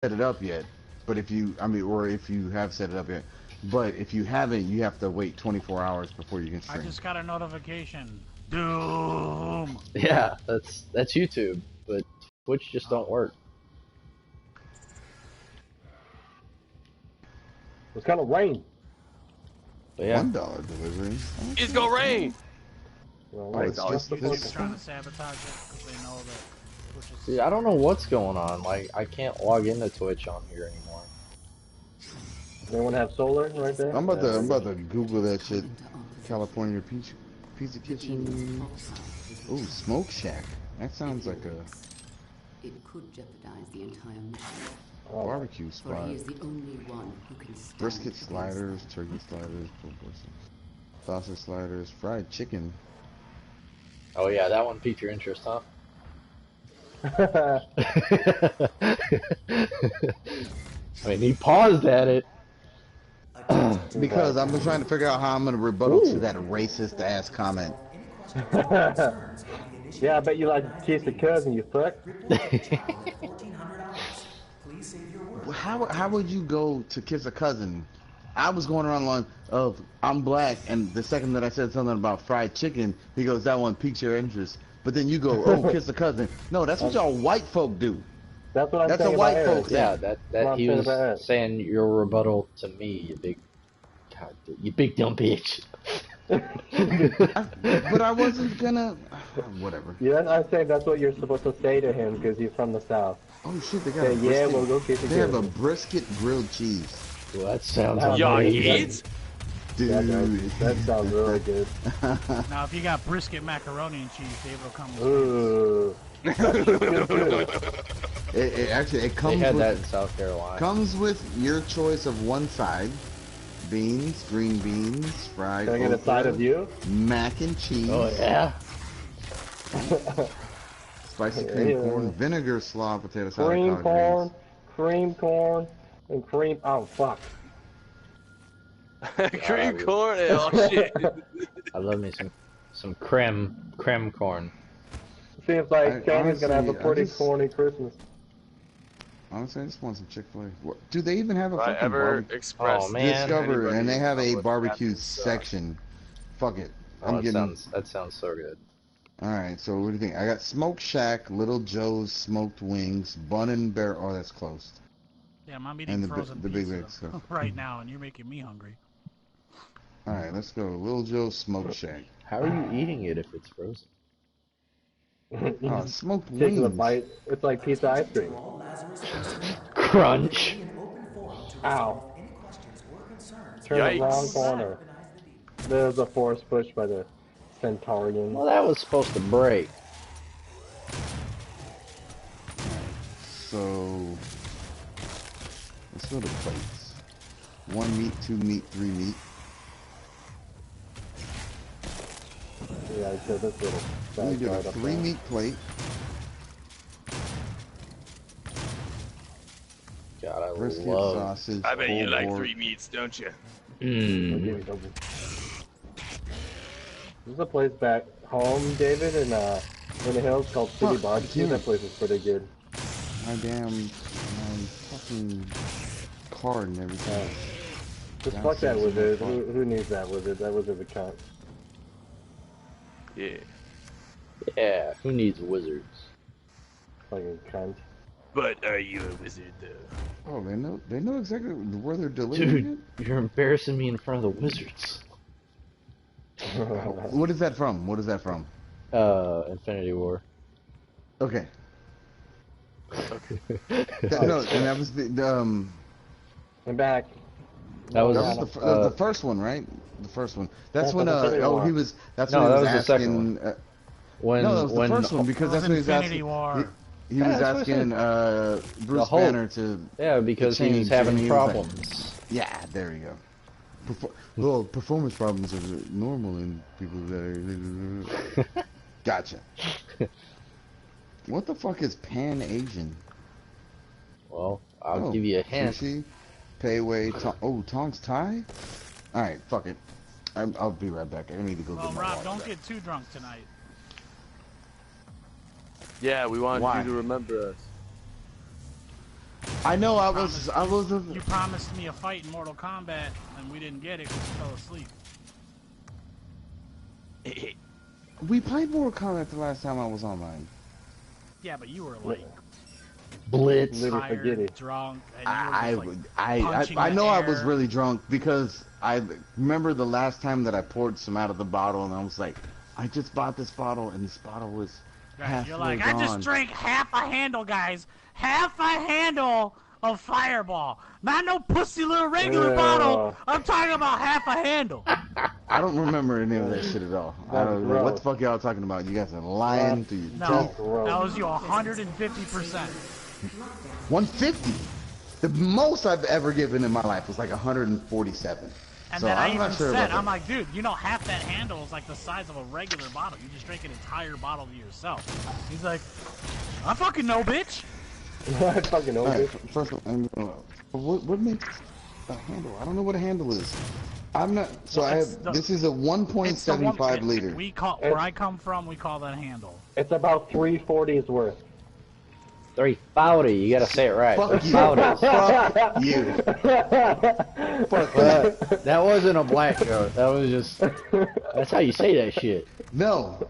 set it up yet. But if you, I mean, or if you have set it up yet, but if you haven't, you have to wait 24 hours before you can I stream. just got a notification. Doom. Yeah, that's YouTube, but Twitch just don't work. It's gonna rain. But yeah. $1 delivery. It's gonna rain. Well, Oh, it's just YouTube's this. trying to sabotage it because they know that Twitch is... See, I don't know what's going on. Like, I can't log into Twitch on here anymore. Anyone have solar right there? I'm about to Google that shit. California Pizza Kitchen. Ooh, Smoke Shack. That sounds like a It could jeopardize the entire mission. barbecue For spot. he is the only one who can stand Brisket against sliders, turkey sliders, pulled portions, sausage sliders, fried chicken. Oh yeah, that one piqued your interest, huh? I mean, he paused at it. Because I've been trying to figure out how I'm gonna rebuttal to that racist ass comment. Yeah, I bet you like to kiss a cousin, you fuck. How would you go to kiss a cousin? I was going around the line of I'm black, and the second that I said something about fried chicken, he goes, that one piques your interest. But then you go, oh, kiss a cousin. No, that's what y'all white folk do. That's what I'm That's saying a white about folk Eric. thing. Yeah, that he was saying your rebuttal to me, you big, God, you big dumb bitch. But I wasn't gonna. Whatever. Yeah, I'm saying that's what you're supposed to say to him because he's from the south. Oh shit, they got Say, a brisket. yeah, we'll go kiss a They have a cousin. brisket grilled cheese. Well, that sounds Y'all amazing. eat? Dude. That sounds really good. Now, if you got brisket macaroni and cheese, Dave will come with Ooh. It actually They comes had with that in South Carolina. comes with your choice of one side: beans, green beans, fried Can I get a okra, side of you? mac and cheese, Oh yeah. spicy cream corn, vinegar slaw, potato salad, Cream corn, and cream. Oh fuck. Cream corn? Oh shit. I love me some creme corn. Seems like Candy's gonna have a honestly, pretty corny Christmas. Honestly, I just want some Chick-fil-A. Do they even have a If I fucking ever barbecue? express Oh, man. Discover, and they have a public barbecue happens, section. Fuck it. Oh, I'm getting. that sounds so good. Alright, so what do you think? I got Smoke Shack, Little Joe's Smoked Wings, Bun and Bear. Oh, that's closed. Yeah, I'm eating And frozen the big pizza bag stuff. right now, and you're making me hungry. Alright, let's go. Little Joe's Smoke Shack. How are you eating it if it's frozen? Oh, smoked Taking a wings. bite. It's like pizza ice cream. Crunch. Ow. Turn the Yikes. wrong corner. There's a force push by the Centaurian. Well, that was supposed to break. So, let's go to plates. 1 meat, 2 meat, 3 meat. Yeah, so this little Let me do a backyard up 3 there. meat plate. God, I Brisket, love. sausage, I bet you pulled like pork. 3 meats, don't you? I'll Mmm. give you double. There's a place back home, David, in the hills called City Fuck, Barbecue. yeah. That place is pretty good. My damn fucking card and everything. Just Yeah, fuck that seriously, wizard. fuck. Who needs that wizard? That wizard's a cunt. Yeah. Yeah, who needs wizards? Fucking cunt. But are you a wizard though? Oh, they know exactly where they're delivering Dude, you're embarrassing me in front of the wizards. it. What is that from? What is that from? Infinity War. Okay. No, and that was I'm back. That was, that was the first one, right? The first one. That's when he was. That's No, when he that was was the second asking. one. When No, that was the when first one because It was that's what he was Infinity asking. War. He was Yeah, that's what I asking Bruce Hulk. Banner to. yeah, because he was change, having and he was like- problems. Yeah, there you go. Well, performance problems are normal in people that are. Gotcha. What the fuck is Pan Asian? Well, I'll give you a hint. Sushi, Pei Wei, Tong's Thai? Alright, fuck it. I'll be right back. I need to go Well, get my Rob, water don't back. get too drunk tonight. Yeah, we wanted Why? you to remember us. I know You promised me a fight in Mortal Kombat, and we didn't get it because you fell asleep. We played Mortal Kombat the last time I was online. Yeah, but you were like Blitz. tired, drunk, and you were just, like, punching I the know I was air. really drunk because I remember the last time that I poured some out of the bottle and I was like, I just bought this bottle and this bottle was halfway You're like, gone. I just drank half a handle, guys. Half a handle of Fireball. Not no pussy little regular bottle. I'm talking about half a handle. I don't remember any of that shit at all. I don't know what the fuck y'all talking about. You guys are lying to your No, teeth. that was you 150%. 150. The most I've ever given in my life was like 147. And so then I I'm even not sure said, about I'm like, dude, you know half that handle is like the size of a regular bottle. You just drink an entire bottle to yourself. He's like, I fucking know, bitch. I fucking know, Alright, bitch. first of all, what makes a handle? I don't know what a handle is. I'm not. So I have. This is a 1.75 liter. We call where I come from. We call that handle. It's about 340's worth. 340. You gotta say it right. Fuck you. 340. Fuck you. Fuck But that wasn't a black joke. That was just. That's how you say that shit. No.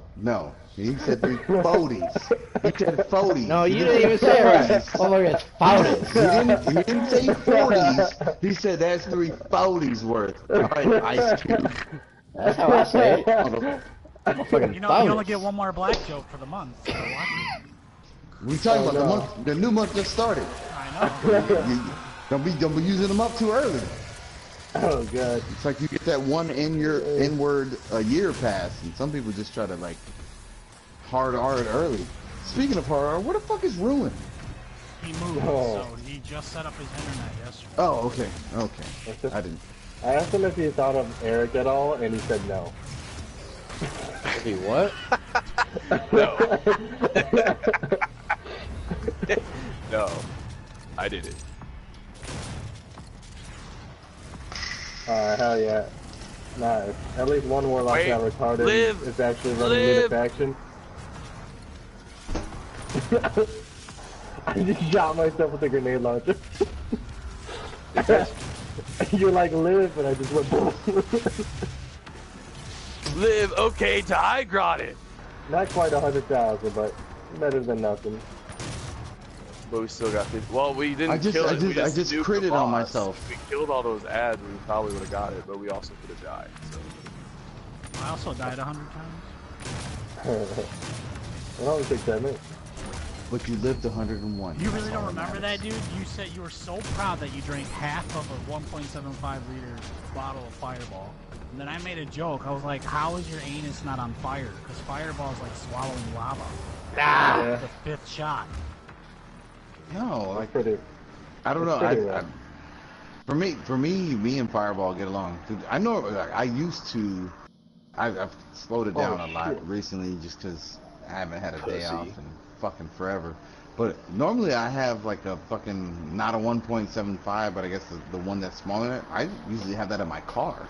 He said 340s. He said 40s. No, you didn't even say it right. Oh my God, it's 40s. He didn't say 40s. He said that's 340s worth. All right, Ice Cube. That's how I say it. Fucking You know, you only get one more black joke for the month. So watch it. We talking about the month. The new month just started. I know. Don't be using them up too early. Oh god. It's like you get that one N-word a year pass, and some people just try to like hard R it early. Speaking of hard R, where the fuck is Ruin? He moved, so he just set up his internet yesterday. Oh, okay. I didn't. I asked him if he thought of Eric at all, and he said no. He what? No. No, I didn't. Hell yeah. Nah, at least one warlock got retarded. Live, It's actually running into faction. I just shot myself with a grenade launcher. You're like, live, and I just went boom. Live, okay, I got it. Not quite 100,000, but better than nothing. But we still got 50. Well, we didn't kill it. We I just nuked critted the on boss. myself. If we killed all those ads, we probably would have got it, but we also could have died. So. I also died 100 times. It only takes 10 minutes. But you lived 101. You really don't remember that, dude? You said you were so proud that you drank half of a 1.75 liter bottle of Fireball. And then I made a joke. I was like, how is your anus not on fire? Because Fireball is like swallowing lava. Ah! The fifth shot. No, like Pretty. I don't know. pretty rough. For me, me and Fireball get along. I know. Like, I used to. I've slowed it down a lot recently, just because I haven't had a day off in fucking forever. But normally I have like a fucking not a 1.75, but I guess the one that's smaller than it. I usually have that in my car.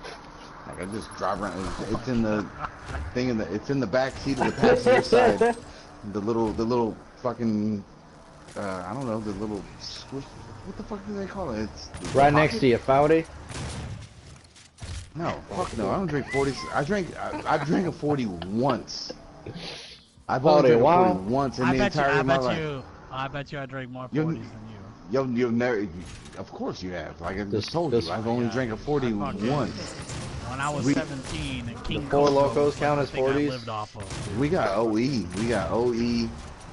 Like I just drive around. It's in the thing it's in the back seat of the passenger side. The little fucking. I don't know, the little squish. What the fuck do they call it? It's Right next to you, Foudy. No, fuck no. I don't drink 40. I drank a 40 once. I've only drank a 40 once in the entirety of my life. I bet you I drank more 40s than you. You've never. Of course you have. Like I just told you, I've only drank a 40 once. When I was 17, and King Four Cobra Locos was count the as thing I 40s? lived off of. We got OE. We got OE.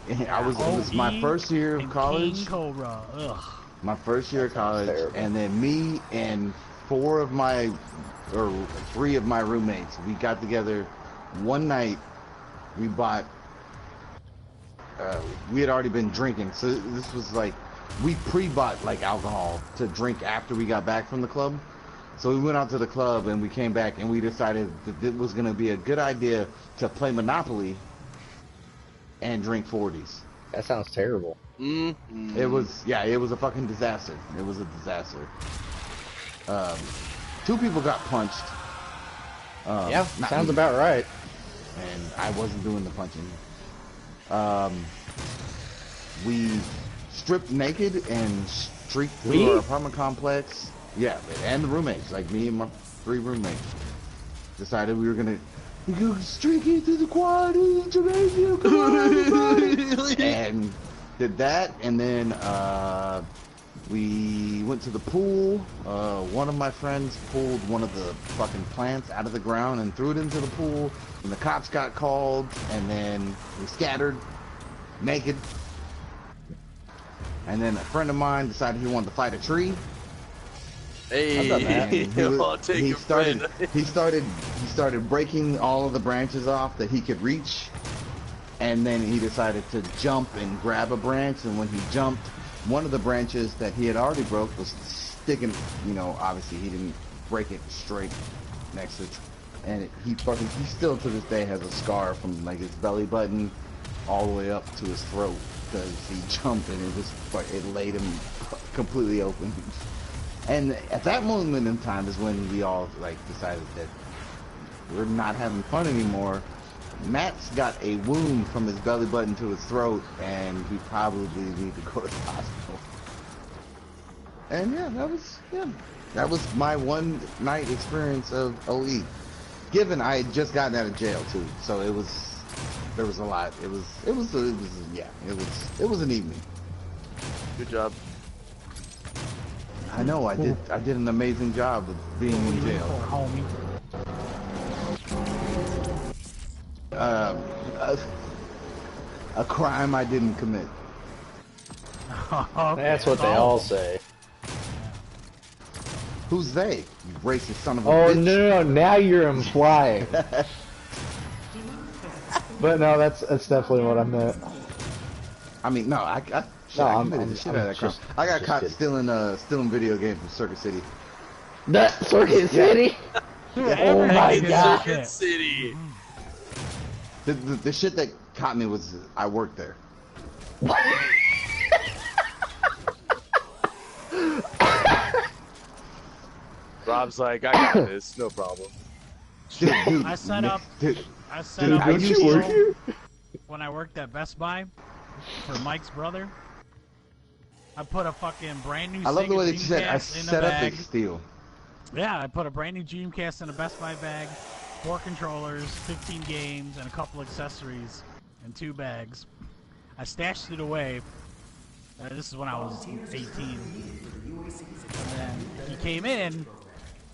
It was my first year of and college. King Cobra. Ugh. My first year of college, and then me and three of my roommates, we got together one night. We bought. We had already been drinking, so this was like we pre-bought like alcohol to drink after we got back from the club. So we went out to the club and we came back and we decided that it was going to be a good idea to play Monopoly and drink 40s. That sounds terrible. Mm-hmm. It was a fucking disaster. It was a disaster. 2 people got punched. Yeah, not sounds me. about right. And I wasn't doing the punching. We stripped naked and streaked through our apartment complex. Yeah, and the roommates, like me and my 3 roommates, decided we were gonna go streaking through the quad in Jamaica, come on, everybody! And did that, and then we went to the pool. One of my friends pulled one of the fucking plants out of the ground and threw it into the pool, and the cops got called, and then we scattered, naked. And then a friend of mine decided he wanted to fight a tree. Hey, he started breaking all of the branches off that he could reach, and then he decided to jump and grab a branch. And when he jumped, one of the branches that he had already broke was sticking. You know, obviously he didn't break it straight next to it, and he still to this day has a scar from like his belly button all the way up to his throat because he jumped and it laid him completely open. And at that moment in time is when we all like decided that we're not having fun anymore. Matt's got a wound from his belly button to his throat, and we probably need to go to the hospital. And that was my one night experience of OE. Given I had just gotten out of jail too, so there was a lot. It was an evening. Good job. I know I did an amazing job of being in jail. A crime I didn't commit. Okay, that's what they all say. Who's they? You racist son of a Oh bitch. no, now you're implying. But no, that's definitely what I meant. I mean, no, I committed the shit out of that crime. I got caught stealing video games from Circuit City. That Circuit City? Oh my god. Circuit City. The shit that caught me was I worked there. Rob's like, I got this, no problem. Dude, I set up don't you work here? When I worked at Best Buy for Mike's brother. I put a fucking brand new I love the way that you Dreamcast said I in a set up bag. a steal. Yeah, I put a brand new Dreamcast in a Best Buy bag, 4 controllers, 15 games, and a couple accessories in 2 bags. I stashed it away. This is when I was 18. And then he came in,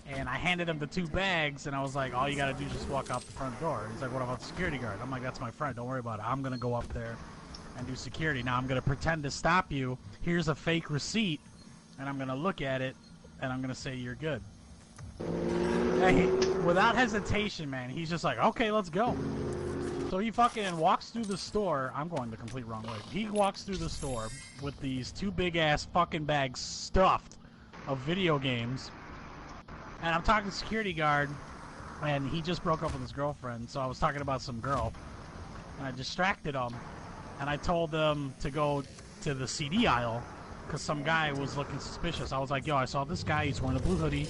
and I handed him the 2 bags, and I was like, all you gotta do is just walk out the front door. He's like, what about the security guard? I'm like, that's my friend, don't worry about it. I'm gonna go up there and do security. Now I'm gonna pretend to stop you. Here's a fake receipt, and I'm gonna look at it, and I'm gonna say you're good. And without hesitation, man, he's just like, okay, let's go. So he fucking walks through the store. I'm going the complete wrong way. He walks through the store with these 2 big-ass fucking bags stuffed of video games. And I'm talking to the security guard, and he just broke up with his girlfriend, so I was talking about some girl. And I distracted him, and I told them to go to the CD aisle, because some guy was looking suspicious. I was like, yo, I saw this guy, he's wearing a blue hoodie,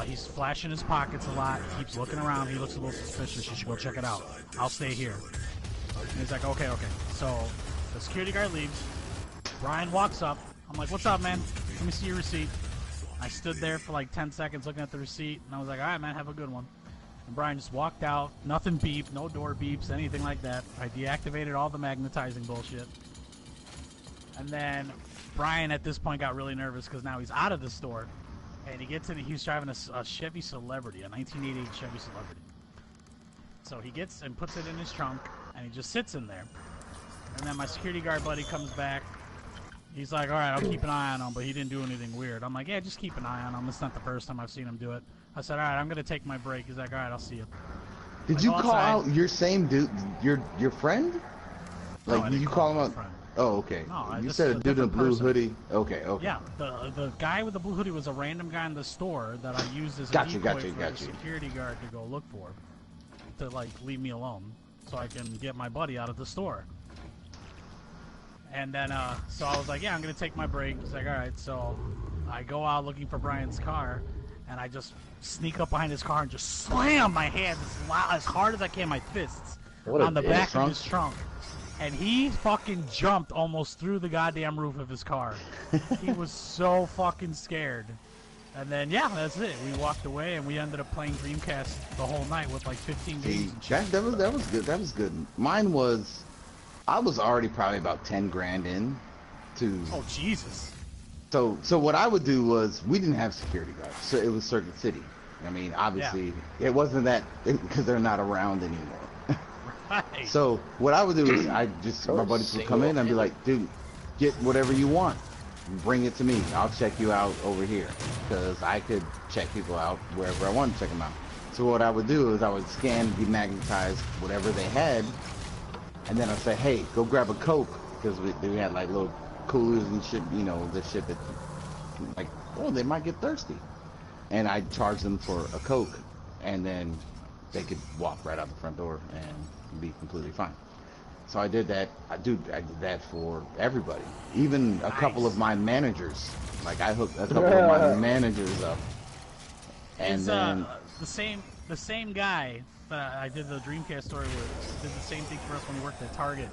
he's flashing his pockets a lot, he keeps looking around, he looks a little suspicious, you should go check it out. I'll stay here. And he's like, okay. So, the security guard leaves, Brian walks up, I'm like, what's up, man? Let me see your receipt. I stood there for like 10 seconds looking at the receipt, and I was like, alright, man, have a good one. And Brian just walked out, nothing beeped, no door beeps, anything like that. I deactivated all the magnetizing bullshit. And then Brian at this point got really nervous because now he's out of the store. And he gets in, he was driving a Chevy Celebrity, a 1988 Chevy Celebrity. So he gets and puts it in his trunk, and he just sits in there. And then my security guard buddy comes back. He's like, alright, I'll keep an eye on him, but he didn't do anything weird. I'm like, yeah, just keep an eye on him. It's not the first time I've seen him do it. I said, alright, I'm going to take my break. He's like, alright, I'll see you. Did you call out your same dude, your friend? Like, did you call him out? Oh, okay. No, you said a dude in a blue hoodie. Okay. Yeah, the guy with the blue hoodie was a random guy in the store that I used as a decoy for the security guard to go look for. To, like, leave me alone so I can get my buddy out of the store. And then, so I was like, yeah, I'm going to take my break. He's like, alright, so I go out looking for Brian's car, and I just sneak up behind his car and just slam my hands as hard as I can, my fists, on the back of his trunk. and he fucking jumped almost through the goddamn roof of his car. He was so fucking scared. And then, yeah, that's it. We walked away, and we ended up playing Dreamcast the whole night with like 15 games. That was good. That was good. Mine was, I was already probably about 10 grand in to. Oh Jesus. So what I would do was, we didn't have security guards, so it was Circuit City. I mean, obviously, it wasn't that because they're not around anymore. Right. So what I would do is, my buddies would come in and be like, dude, get whatever you want. Bring it to me. I'll check you out over here, because I could check people out wherever I want to check them out. So what I would do is I would scan, demagnetize whatever they had, and then I'd say, hey, go grab a Coke, because we had like little coolers and shit, you know, the shit that, like, oh, they might get thirsty. And I'd charge them for a Coke, and then they could walk right out the front door and be completely fine. So I did that. I did that for everybody. Even a couple of my managers. Like, I hooked a couple of my managers up. And it's, then the same guy that I did the Dreamcast story with did the same thing for us when he worked at Target.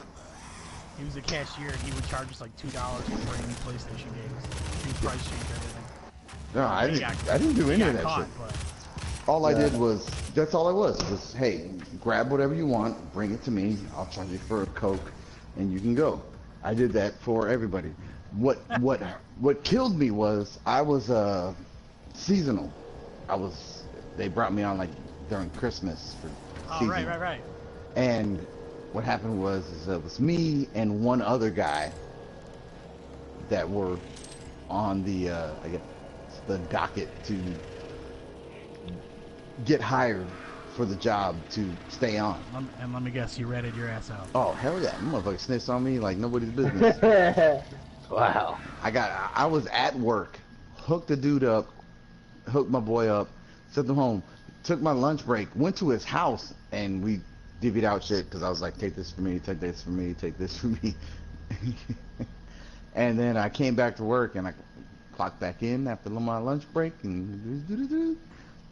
He was a cashier, and he would charge us like $2 for any PlayStation games. He price change everything. no, I didn't do any of that shit. But All I did was, that's all I was, hey, grab whatever you want, bring it to me, I'll charge you for a Coke, and you can go. I did that for everybody. What killed me was, I was seasonal. They brought me on like during Christmas for seasonal. Right. And what happened was, it was me and one other guy that were on the, I guess, the docket to get hired for the job to stay on. And let me guess, you ratted your ass out. Oh, hell yeah. Motherfucker sniffs on me like nobody's business. Wow. I was at work, hooked the dude up, hooked my boy up, sent him home, took my lunch break, went to his house, and we divvied out shit, because I was like, take this for me, take this for me, take this for me. And then I came back to work, and I clocked back in after my lunch break, and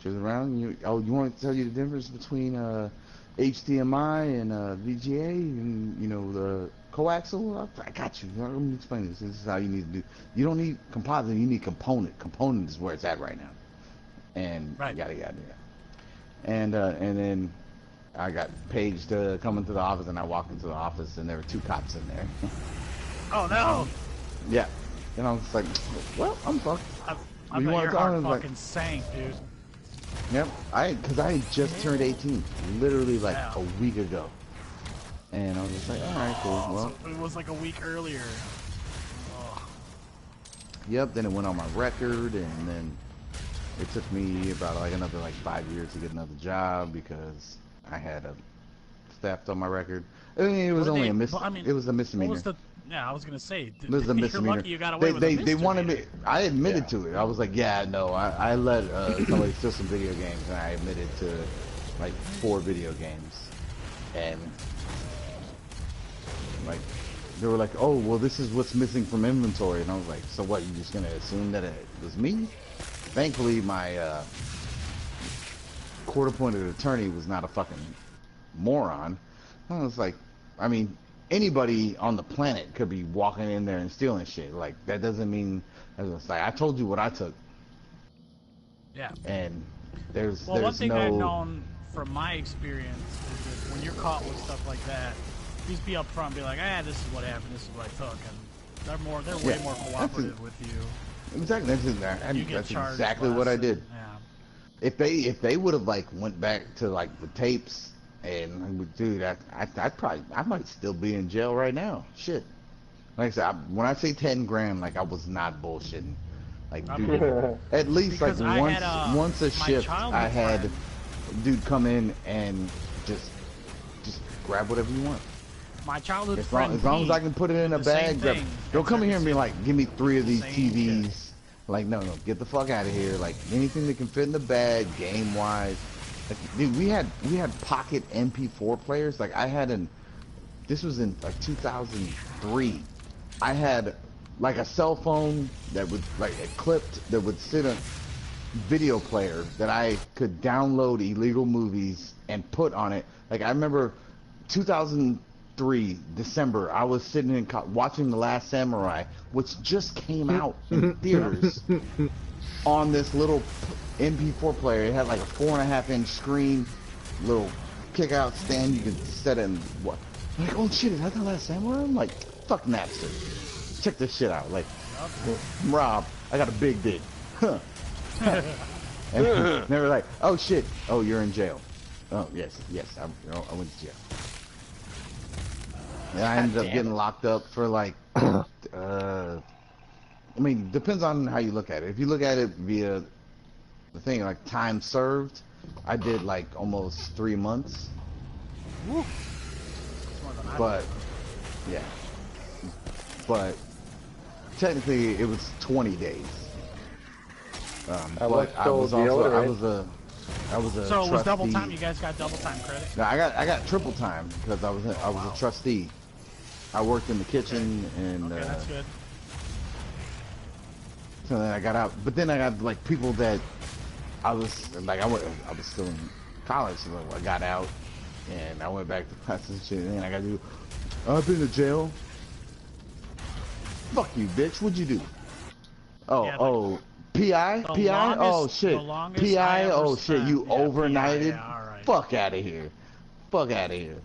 turns around, you want to tell you the difference between HDMI and VGA and, you know, the coaxial? I got you. Let me explain this. This is how you need to do. You don't need composite, you need component. Component is where it's at right now. And yada yada yada. And then I got paged to come into the office, and I walked into the office, and there were 2 cops in there. Oh no! Yeah. And I was like, well, I'm fucked. I bet your heart fucking sank, dude. Yep, because I had just turned 18, literally like a week ago. And I was just like, alright, cool, well. So it was like a week earlier. Oh. Yep, then it went on my record, and then it took me about like another 5 years to get another job, because I had a theft on my record. I mean, it was only it was a misdemeanor. I was gonna say, it was a misdemeanor. You're lucky you got away with a misdemeanor. They wanted me. I admitted to it. I was like, yeah, no, I let somebody steal some video games, and I admitted to like 4 video games, and like they were like, oh, well, this is what's missing from inventory, and I was like, so what? You just gonna assume that it was me? Thankfully, my court-appointed attorney was not a fucking moron. I was like, I mean, anybody on the planet could be walking in there and stealing shit. Like, that doesn't mean, it's like, I told you what I took. Yeah. And there's one thing no... I've known from my experience is that when you're caught with stuff like that, just be upfront and be like, this is what happened, this is what I took, and they're way more cooperative with you. Exactly. That's exactly what I did. Yeah. If they would have went back to the tapes, and dude, I might still be in jail right now. Shit. Like I said, when I say 10 grand, I was not bullshitting. Dude, at least once a shift, I had dude come in and just grab whatever you want. My childhood friend, as long as I can put it in a bag. Don't come in here and be like, give me 3 of these TVs. Shit. No, get the fuck out of here. Anything that can fit in the bag, game wise. Dude, we had pocket MP4 players. This was in 2003. I had a cell phone that would it clipped, that would sit a video player that I could download illegal movies and put on it. I remember 2000 2003, December, I was sitting in watching The Last Samurai, which just came out in theaters, on this little MP4 player. It had like a 4.5-inch screen, little kick-out stand. You could set it in. What? Like, oh shit, is that The Last Samurai? I'm like, fuck Napster. Check this shit out. Like, I'm Rob, I got a big dick. Huh. And they were like, oh shit, oh, you're in jail. Oh, yes, I went to jail. And I ended up getting locked up for like, I mean, depends on how you look at it. If you look at it via the thing, like time served, I did like almost 3 months. Woo. But, yeah. But, technically, it was 20 days. But I was a So it was double trustee. time. You guys got double time credit. No, I got triple time because I was a trustee. I worked in the kitchen and Okay, that's good. so then I got out. But then I got like people that I was still in college, so I got out and I went back to classes and shit. And then I got to do. I've been to jail. Fuck you, bitch. What'd you do? Oh, Yeah, oh. PI? PI? Oh shit. PI? Oh shit. You overnighted? PI, all right. Fuck out of here. Fuck out of here.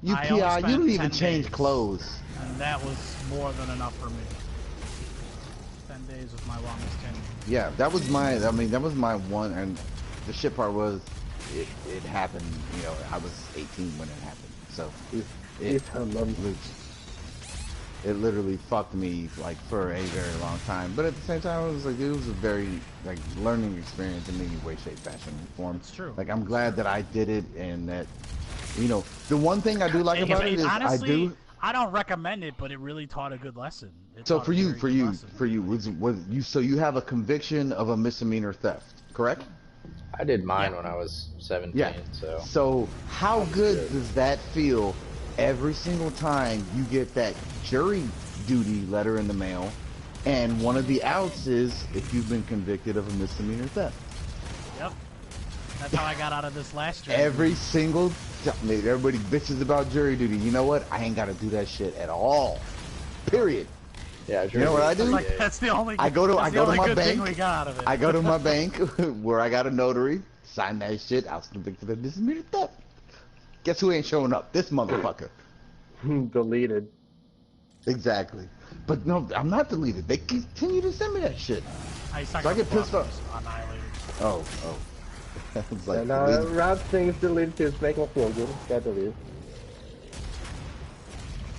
You I only PI? You spent don't even 10 change days, clothes. And that was more than enough for me. 10 days was my longest tenure. Yeah, that was my. I mean, that was my one. And the shit part was, it happened. You know, I was 18 when it happened. So it literally fucked me like for a very long time. But at the same time, it was a very like learning experience in any way, shape, fashion, and form. It's true. Like I'm glad that I did it, and that the one thing I do like about it is honestly, I don't recommend it, but it really taught a good lesson. So for you, so you have a conviction of a misdemeanor theft, correct? I did mine when I was 17. Yeah. So how good does that feel? Every single time you get that jury duty letter in the mail, and one of the outs is if you've been convicted of a misdemeanor theft. Yep. That's how I got out of this last jury. Every single everybody bitches about jury duty. You know what? I ain't got to do that shit at all. Period. Yeah, you know what I do? Like, that's the only. I go to my bank. We got out of it. I go to my bank where I got a notary. Sign that shit. I was convicted of misdemeanor theft. Guess who ain't showing up? This motherfucker. Deleted. Exactly. But no, I'm not deleted. They continue to send me that shit. I get pissed off. Annihilated. Oh. It's like, Rob's thing is deleted too. It's making me feel good. Got deleted.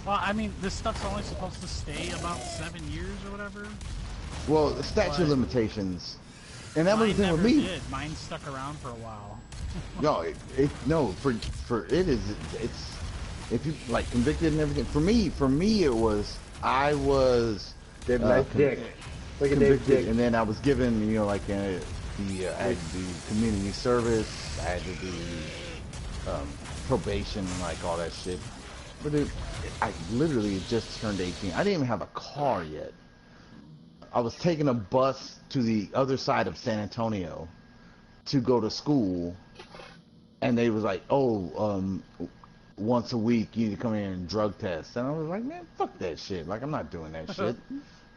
Well, I mean, this stuff's only supposed to stay about 7 years or whatever. Well, the statute of limitations. And that was the thing with me. Mine stuck around for a while. No, for it is it's if you like convicted and everything. For me it was I was nice dick. Look at Dave's dick. And then I was given I had to do community service. I had to do probation and like all that shit. But I literally just turned 18. I didn't even have a car yet. I was taking a bus to the other side of San Antonio to go to school, and they was like, once a week you need to come in and drug test. And I was like, man, fuck that shit. Like, I'm not doing that shit.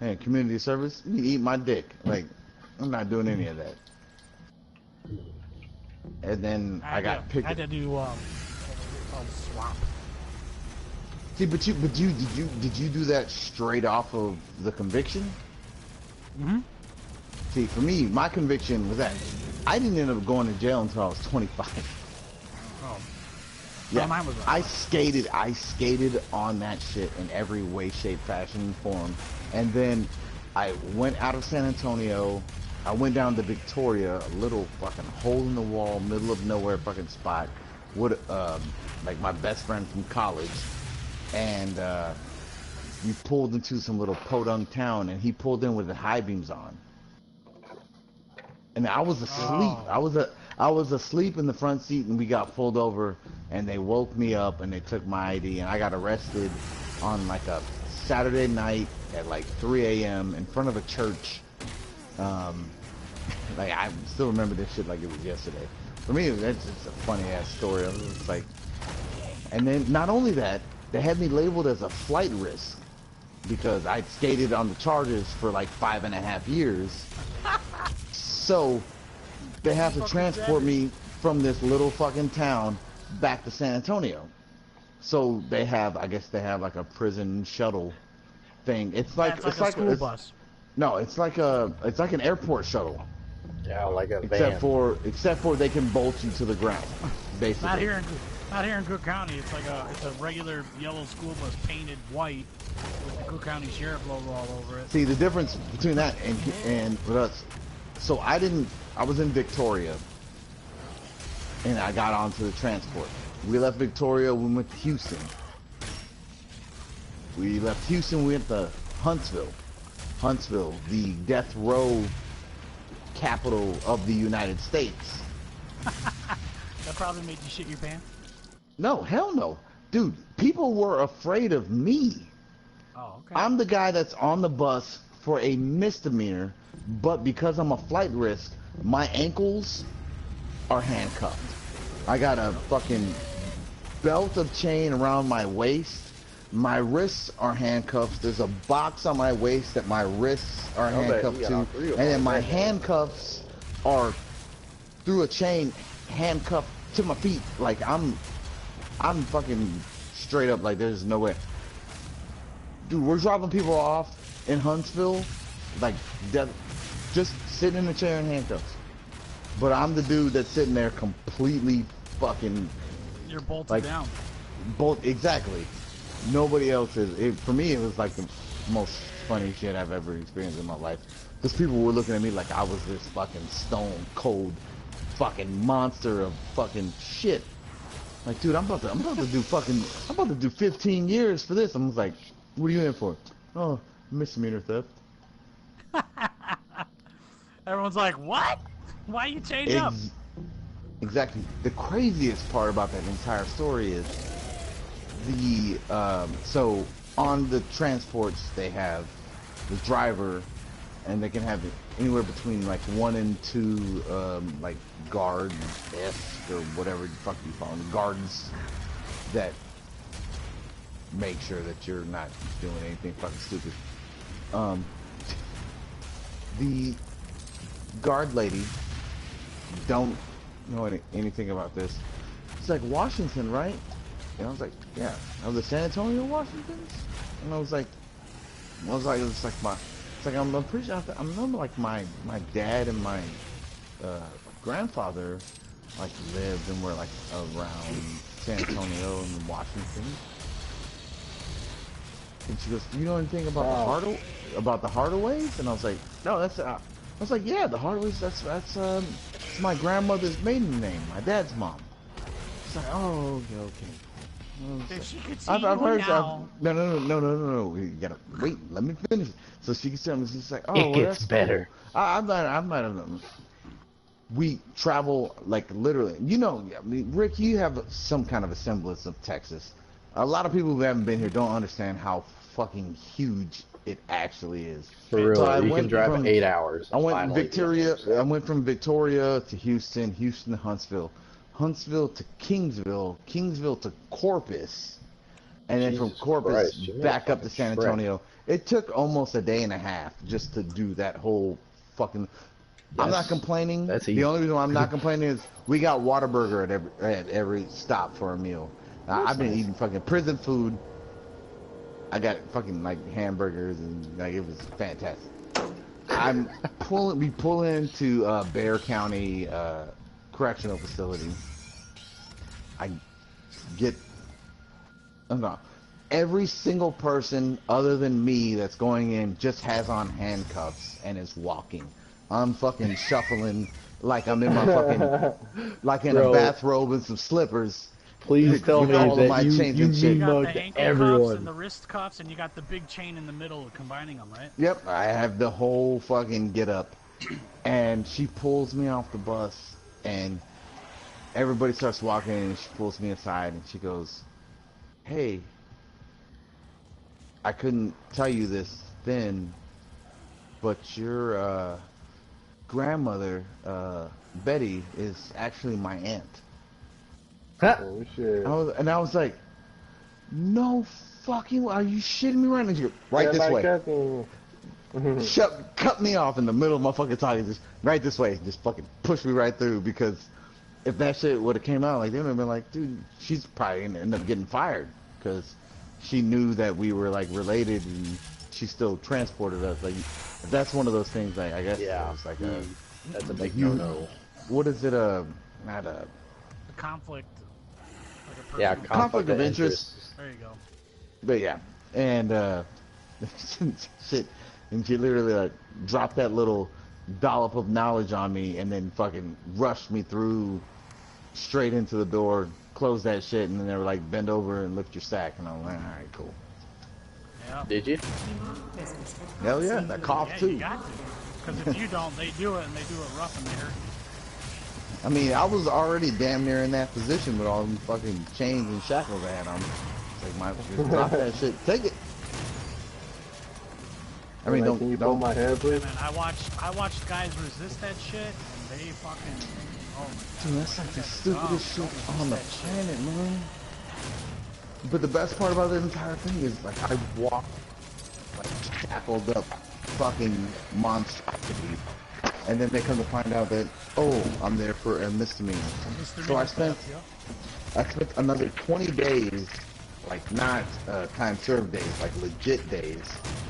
And community service, you eat my dick. Like, I'm not doing any of that. And then I got picked. I had to do called swap. See, but did you do that straight off of the conviction? Mm-hmm. See, for me, my conviction was that I didn't end up going to jail until I was 25. Oh. Yeah, mine was I skated on that shit in every way, shape, fashion, and form. And then I went out of San Antonio. I went down to Victoria, a little fucking hole in the wall, middle of nowhere fucking spot, with like my best friend from college. And we pulled into some little podunk town, and he pulled in with the high beams on. And I was asleep. Oh. I was asleep in the front seat, and we got pulled over, and they woke me up, and they took my ID, and I got arrested on like a Saturday night at like 3 a.m. in front of a church. Like, I still remember this shit like it was yesterday. For me, that's just a funny ass story. I was just like, And then not only that, they had me labeled as a flight risk because I'd skated on the charges for like 5.5 years. So they have to transport me from this little fucking town back to San Antonio. So they have, I guess they have like a prison shuttle thing. It's like it's like a school bus. No, it's like an airport shuttle. Yeah, like a Except van. except for they can bolt you to the ground, basically. Not here in Cook County. It's like a regular yellow school bus painted white with the Cook County Sheriff logo all over it. See the difference between that and with us. So I was in Victoria, and I got onto the transport. We left Victoria, we went to Houston. We left Houston, we went to Huntsville. Huntsville, the death row capital of the United States. That probably made you shit your pants? No, hell no. Dude, people were afraid of me. Oh, okay. I'm the guy that's on the bus for a misdemeanor, but because I'm a flight risk, my ankles are handcuffed. I got a fucking belt of chain around my waist. My wrists are handcuffed. There's a box on my waist that my wrists are handcuffed to. And then my handcuffs are through a chain handcuffed to my feet. Like I'm fucking straight up, like there's no way. Dude, we're dropping people off in Huntsville, like just sitting in a chair in handcuffs. But I'm the dude that's sitting there completely fucking... You're bolted like, down. Exactly. Nobody else is. For me, it was like the most funny shit I've ever experienced in my life. Because people were looking at me like I was this fucking stone cold fucking monster of fucking shit. Like, dude, I'm about to do 15 years for this. I'm like, what are you in for? Oh, misdemeanor theft. Everyone's like, what? Why you change up? Exactly. The craziest part about that entire story is so on the transports they have the driver, and they can have anywhere between like 1 and 2 like guards or whatever the fuck you call them, guards that make sure that you're not doing anything fucking stupid. The guard lady don't know anything about this. It's like Washington, right? And I was like, yeah. The San Antonio Washingtons? And I was like, I'm pretty sure I remember like my dad and my grandfather like lived and were like around San Antonio and Washington. And she goes, do you know anything about the Hardaways? And I was like, no, that's I was like, yeah, the Hardaways. That's my grandmother's maiden name, my dad's mom. She's like, oh, okay. If she could see I've heard now. No. You gotta wait. Let me finish. So she can tell me. She's like, oh, It well, gets that's better. Cool. I'm not. We travel like literally. You know, I mean, Rick, you have some kind of a semblance of Texas. A lot of people who haven't been here don't understand how fucking huge it actually is. For real, So you can drive 8 hours. I went from Victoria to Houston to Huntsville. Huntsville to Kingsville to Corpus, and then from Corpus back up to San Antonio. It took almost a day and a half just to do that whole fucking... I'm not complaining. That's easy. The only reason why I'm not complaining is we got Whataburger at every stop for a meal. I've been eating fucking prison food. I got fucking like hamburgers and like it was fantastic. We pull into Bexar County correctional facility. I don't know. Every single person other than me that's going in just has on handcuffs and is walking. I'm fucking shuffling like I'm in my fucking like in a bathrobe and some slippers. Please tell me all of my that chains you and shit. You got the mugged ankle cuffs everyone. and the wrist cuffs, and you got the big chain in the middle, combining them, right? Yep, I have the whole fucking get up. And she pulls me off the bus, and everybody starts walking, and she pulls me aside, and she goes, hey, I couldn't tell you this then, but your grandmother, Betty, is actually my aunt. Oh shit. I was like, no fucking, are you shitting me right now? She goes, right this way. Cut me off in the middle of my fucking talking, just right this way, just fucking push me right through, because if that shit would have came out, like, they would have been like, dude, she's probably gonna end up getting fired, because she knew that we were, like, related, and she still transported us. Like, that's one of those things, like, I guess, it's like a, that's a big like no-no. What is it, not a... A conflict. Like a Yeah, personal conflict of interest. There you go. But yeah, and shit, and she literally like dropped that little dollop of knowledge on me, and then fucking rushed me through straight into the door, closed that shit, and then they were like, bend over and lift your sack, and I'm like, all right, cool. Yeah. Did you? Hell yeah, that cough Yeah, too. you got to. Because if you don't, they do it, and they do it rough, and they hurt. I mean, I was already damn near in that position with all them fucking chains and shackles I had on me. It's like, just drop that shit, take it. I mean, Can you pull my hair, please? Man, I watched guys resist that shit, and they fucking, oh my god. Dude, that's like the stupidest shit on the planet, man. But the best part about the entire thing is, like, I walked, like, shackled up fucking monstrosity. And then they come to find out that, oh, I'm there for a misdemeanor. So I spent another 20 days, like not time served days, like legit days,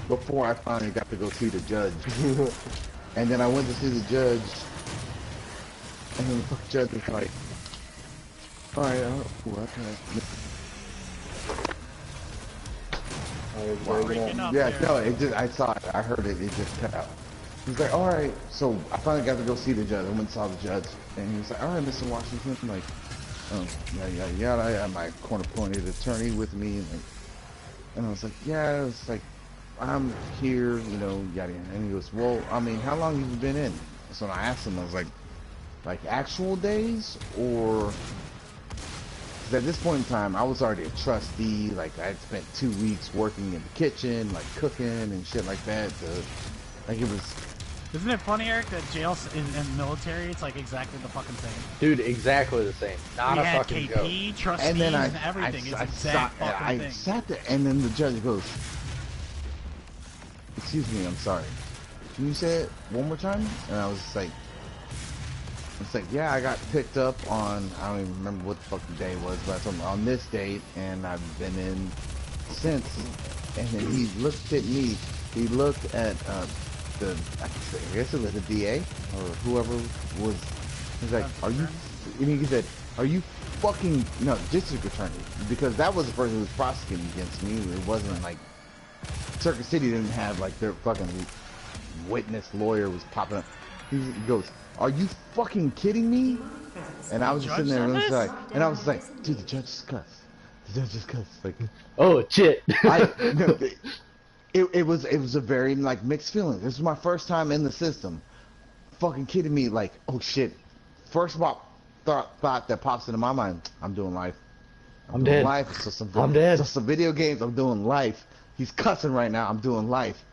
before I finally got to go see the judge. And then I went to see the judge, and then the fucking judge was like, alright, what yeah, no, it just, I saw it, I heard it, it just cut out. He's like, alright, so I finally got to go see the judge. I went and saw the judge, and he was like, alright, Mr. Washington, I'm like, yeah, I have my corner-pointed attorney with me, and I was like, yeah, it's like, I'm here, you know, yada yada. And he goes, well, I mean, how long have you been in? So I asked him, I was like actual days, or, because at this point in time, I was already a trustee, like, I had spent 2 weeks working in the kitchen, like, cooking and shit like that, like, it was... Isn't it funny, Eric, that jail and military, it's like exactly the fucking same? Dude, exactly the same. Not a fucking joke. KP, trustees, and then everything. It's exact fucking thing. I sat there, and then the judge goes, excuse me, I'm sorry. Can you say it one more time? And I was just like, it's like, yeah, I got picked up on, I don't even remember what the fuck the day was, but on this date, and I've been in since. And then he looked at me, he looked at, I guess it was the DA, or whoever was, he's like, are you, he said, are you fucking, no, district attorney, because that was the person who was prosecuting against me. It wasn't like, Circuit City didn't have like their fucking witness lawyer was popping up. He goes, are you fucking kidding me? And I was just sitting there and I was like, dude, the judge just cussed. The judge just cussed. Like, oh shit. It was a very like mixed feeling. This was my first time in the system. Fucking kidding me, like, oh shit. First thought that pops into my mind, I'm doing life. I'm dead. Life. I'm dead. So some video games, I'm doing life. He's cussing right now, I'm doing life.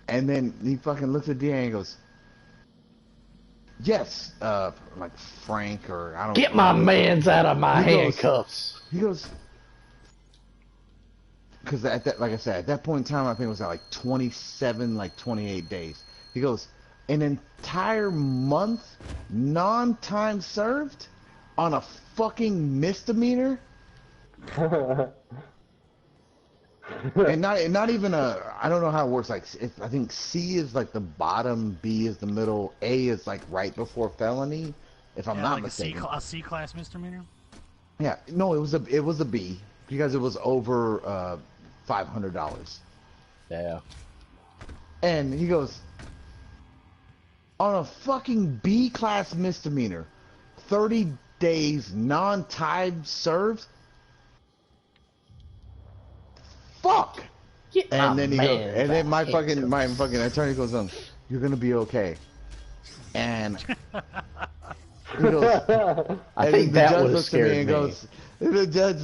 And then he fucking looks at DA and goes, yes, like Frank, or I don't know. Get my mans out of my handcuffs. He goes, because at that, like I said, at that point in time, I think it was at like 27, like 28 days. He goes, an entire month, non-time served, on a fucking misdemeanor, and not even a. I don't know how it works. Like, I think C is like the bottom, B is the middle, A is like right before felony, if I'm not like mistaken. A C-class misdemeanor. Yeah, no, it was a B because it was over $500. Yeah. And he goes, on a fucking B-class misdemeanor, 30 days non-time served. Fuck. And then he goes, and then my fucking attorney goes on, you're gonna be okay. And he goes, I think that would have scared me. And goes, the judge,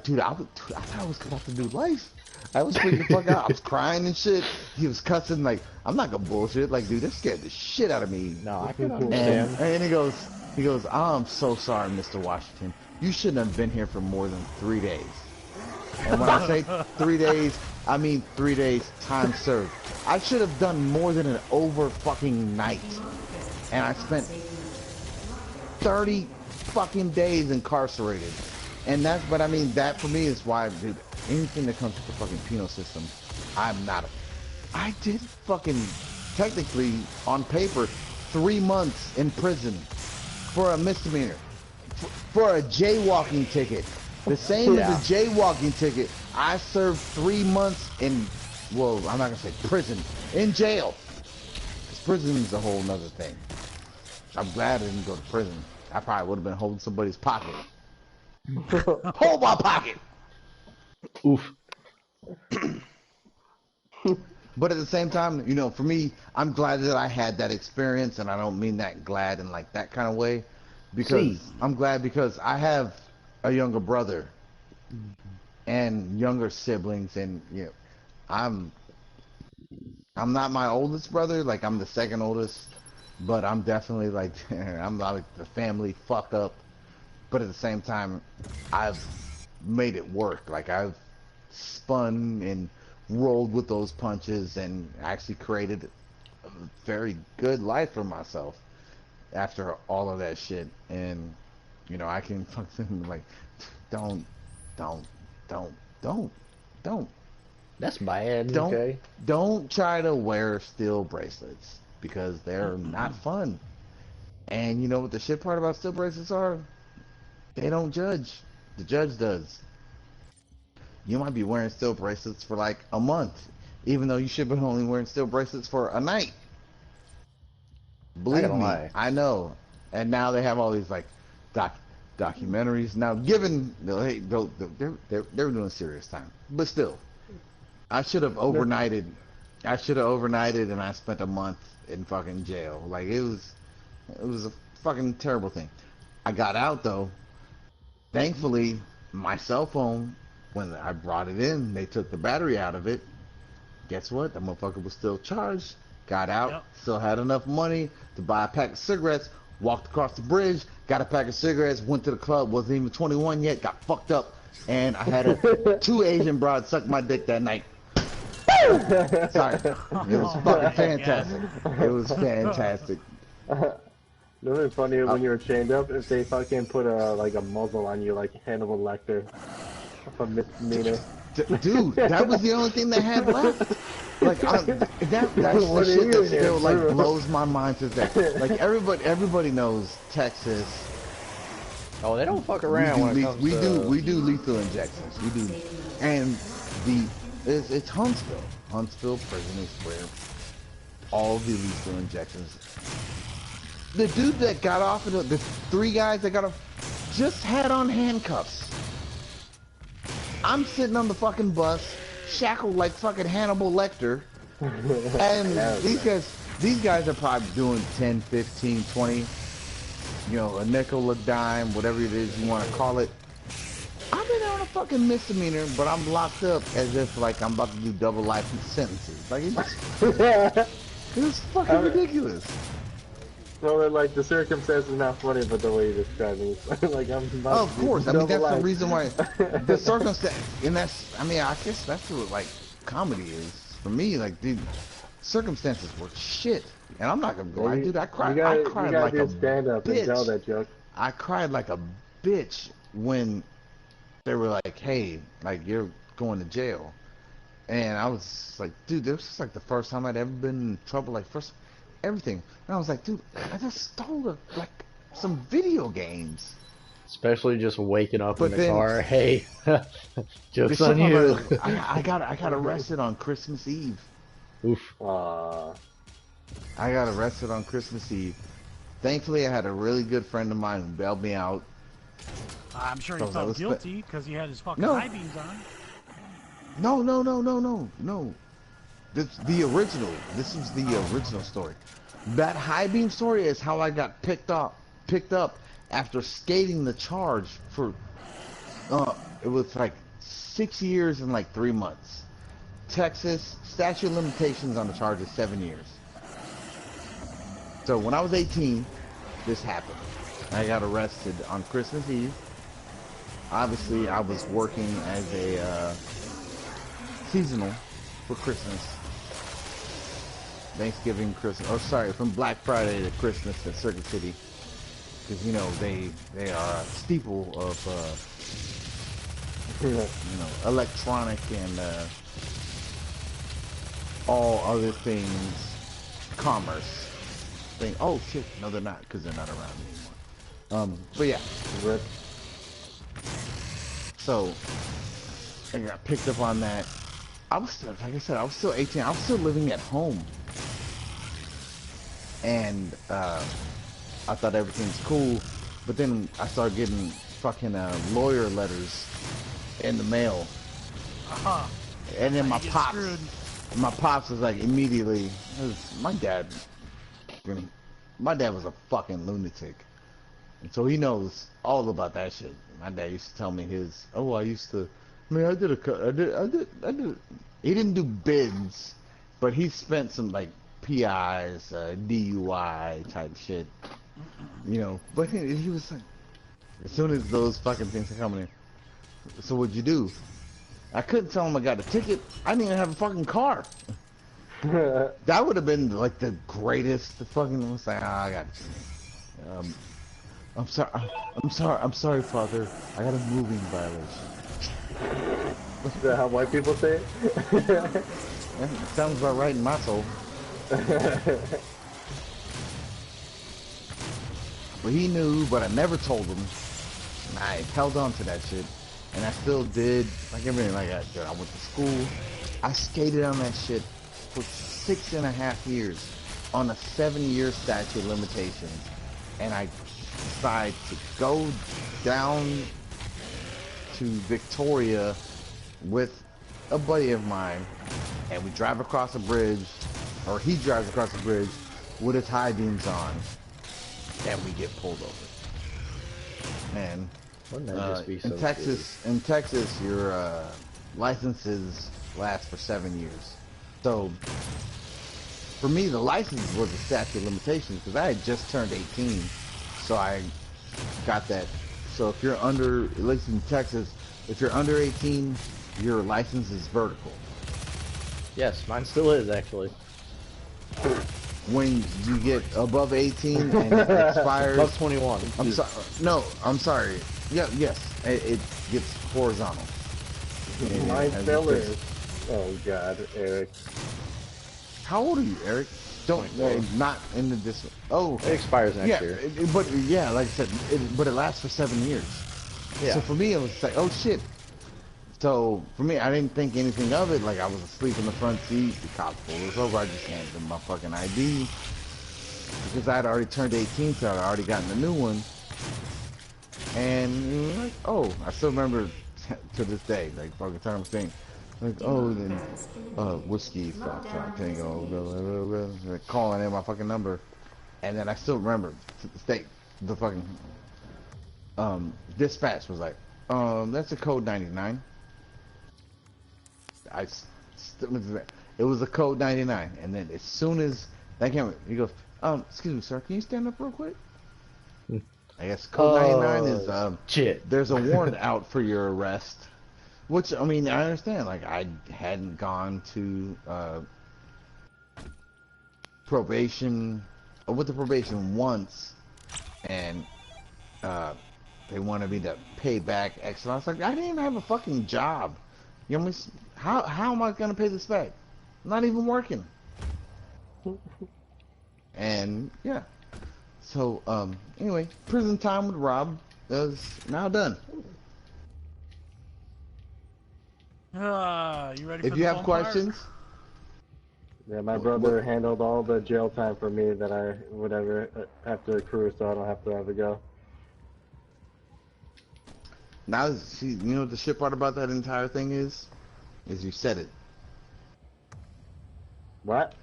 dude, I thought I was about to do life. I was freaking the fuck out. I was crying and shit. He was cussing like, I'm not gonna bullshit. Like, dude, that scared the shit out of me. No, I can understand. And he goes, I'm so sorry, Mr. Washington. You shouldn't have been here for more than 3 days. And when I say 3 days, I mean 3 days time served. I should have done more than an over fucking night. And I spent 30 fucking days incarcerated. And that's, but I mean, that for me is why, dude, anything that comes to the fucking penal system, I'm not I did fucking, technically, on paper, 3 months in prison for a misdemeanor. For a jaywalking ticket. The same as a jaywalking ticket. I served 3 months in, well, I'm not gonna say prison, in jail. Because prison is a whole nother thing. I'm glad I didn't go to prison. I probably would have been holding somebody's pocket. Hold my pocket! Oof. But at the same time, you know, for me, I'm glad that I had that experience, and I don't mean that glad in like that kind of way. Because I'm glad because I have a younger brother and younger siblings, and you know, I'm not my oldest brother, like I'm the second oldest, but I'm definitely like I'm like the family fuck up. But at the same time, I've made it work. Like I've spun and rolled with those punches and actually created a very good life for myself after all of that shit. And you know, I can fucking like don't That's bad. Okay. don't try to wear steel bracelets because they're not fun. And you know what the shit part about steel bracelets are? They don't judge. The judge does. You might be wearing steel bracelets for like a month, even though you should be only wearing steel bracelets for a night. Believe me, I know. And now they have all these like documentaries. Now, given they're doing serious time, but still, I should have overnighted. I should have overnighted, and I spent a month in fucking jail. Like it was a fucking terrible thing. I got out though. Thankfully, my cell phone, when I brought it in, they took the battery out of it. Guess what? That motherfucker was still charged. Got out, still had enough money to buy a pack of cigarettes, walked across the bridge, got a pack of cigarettes, went to the club, wasn't even 21 yet, got fucked up, and I had 2 Asian broads suck my dick that night. Sorry. It was fucking fantastic. It was fantastic. It would be funny when you were chained up if they fucking put a muzzle on you like Hannibal Lecter from misdemeanor. Dude, that was the only thing they had left. Like that's the shit that still like blows my mind to death. Like everybody knows Texas. Oh, they don't fuck around when it comes to... We do lethal injections. We do, and it's Huntsville. Huntsville prison is where all the lethal injections. The dude that got off of the 3 guys that got off just had on handcuffs. I'm sitting on the fucking bus, shackled like fucking Hannibal Lecter, and these guys are probably doing 10, 15, 20, you know, a nickel, a dime, whatever it is you want to call it. I've been on a fucking misdemeanor, but I'm locked up as if like I'm about to do double life sentences. Like it's fucking ridiculous. So like the circumstance is not funny, but the way you describe it, like I'm about of course, I mean that's the reason why the circumstance, and that's, I mean, I guess that's what like comedy is for me. Like, dude, circumstances were shit, and I'm not gonna go. Dude, I cried like a stand up bitch. And tell that joke. I cried like a bitch when they were like, "Hey, like you're going to jail," and I was like, "Dude, this was like the first time I'd ever been in trouble. Like first." Everything, and I was like, dude, I just stole like some video games. Especially just waking up in the car. Hey, jokes on you. I got arrested on Christmas Eve. Oof. I got arrested on Christmas Eve. Thankfully, I had a really good friend of mine who bailed me out. I'm sure he felt guilty because he had his fucking high beams on. No. The original. This was the original story. That high beam story is how I got picked up after skating the charge for it was like 6 years and like 3 months. Texas statute of limitations on the charge is 7 years. So when I was 18, this happened. I got arrested on Christmas Eve. obviously I was working as a seasonal for Christmas, Thanksgiving, Christmas. Oh, sorry, from Black Friday to Christmas at Circuit City, because you know they are a staple of you know, electronic and all other things, commerce. Thing. Oh shit! No, they're not, because they're not around anymore. But yeah. Rip. So I got picked up on that. I was still, like I said, I was still 18. I was still living at home, and I thought everything was cool. But then I started getting fucking lawyer letters in the mail, and then my pops was like immediately. My dad was a fucking lunatic, and so he knows all about that shit. My dad used to tell me his, I used to, I mean, I did. He didn't do bids, but he spent some like PIs, DUI type shit, you know. But he was like, as soon as those fucking things are coming in, so what'd you do? I couldn't tell him I got a ticket. I didn't even have a fucking car. That would have been like the greatest fucking. I was like, I got you. I'm sorry, father. I got a moving violation. Is that how white people say it? Yeah, it sounds about right in my soul. But he knew, but I never told him. And I held on to that shit, and I still did like everything. Like I went to school. I skated on that shit for 6.5 years on a 7-year statute of limitations, and I decided to go down to Victoria with a buddy of mine, and we drive across a bridge, or he drives across the bridge with his high beams on, and we get pulled over. And in Texas, your licenses last for 7 years. So for me, the license was a statute of limitations because I had just turned 18, so I got that. So if you're under, at least in Texas, if you're under 18, your license is vertical. Yes, mine still is actually. When you get above 18 and it expires, Above 21. I'm sorry. No, I'm sorry. Yeah, yes, it gets horizontal. Mine still is. Oh God, Eric. How old are you, Eric? Don't not into this. Oh, It expires next year. But yeah, like I said, but it lasts for 7 years. Yeah. So for me, it was like, oh shit. So for me, I didn't think anything of it. Like I was asleep in the front seat. The cop pulled us over. I just handed him my fucking ID because I had already turned 18, so I'd already gotten a new one. And like, oh, I still remember to this day, like fucking time of thing. Like, oh, then whiskey, Foxtrot, Tango, calling in my fucking number, and then I still remember to this day the fucking dispatch was like, that's a code 99. It was a code 99, and then as soon as that came, he goes, excuse me, sir, can you stand up real quick? I guess code 99 is shit. There's a warrant out for your arrest. Which, I mean, I understand. Like, I hadn't gone to probation, with the probation once, and they wanted me to pay back X. And I was like, I didn't even have a fucking job. You know, how am I going to pay this back? I'm not even working. And, yeah. So, anyway, prison time with Rob is now done. You ready for If you have questions, Yeah, my brother handled all the jail time for me that I would ever have to accrue, so I don't have to ever go. now see, you know what the shit part about that entire thing is you said it. What?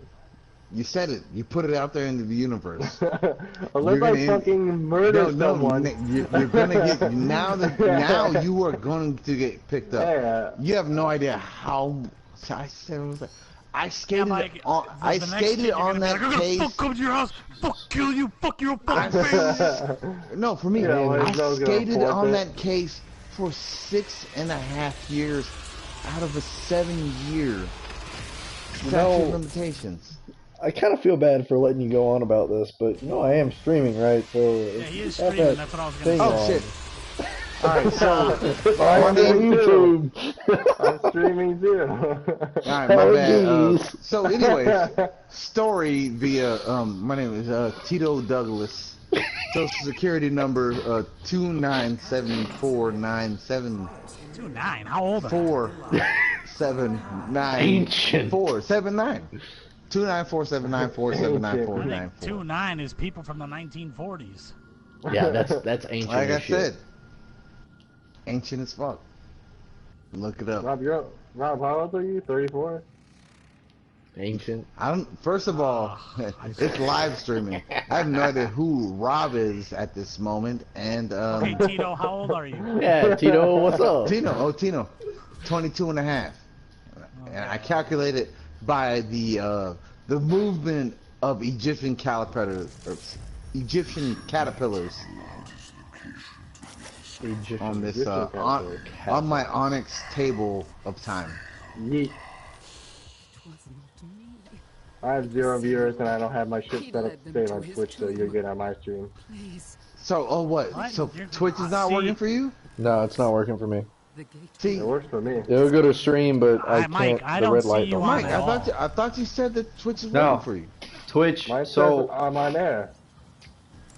You said it. You put it out there into the universe. Unless I fucking murder someone. You're gonna get now you are going to get picked up. Yeah. You have no idea how. I skated on that case. Fuck come to your house, fuck kill you, fuck your fucking face. No, for me, Yeah, I skated on that case for 6.5 years out of a 7-year statute of limitations. I kind of feel bad for letting you go on about this, but I am streaming, right? So Yeah, he is streaming. That's what I was gonna say. Oh shit! Alright, so I'm name, YouTube. I'm streaming too. alright, my bad. So anyways, story via my name is Tito Douglas. Social Security number 2974974. 29. How old are you? 479 Ancient. 479 29479479494. 29 is people from the 1940s. Yeah, that's ancient. Like I as shit. said, ancient as fuck. Look it up. Rob, Rob, how old are you? 34? Ancient. First of all, it's live streaming. I have no idea who Rob is at this moment, and Okay, Tito, how old are you? Yeah, Tito, what's up? Tino, 22 and a half. And I calculated by the movement of Egyptian caterpillars on this on my Onyx table of time. Yeet. I have 0 viewers and I don't have my shit set up to save on Twitch, so you're good on my stream. So, what? What? So Twitch is not working for you? No, it's not working for me. See, It works for me. It'll go to stream, but I Mike, can't. I the don't red see light you don't on work. Mike, it. I thought you said that Twitch is No. working for you. Twitch. My So I'm on there.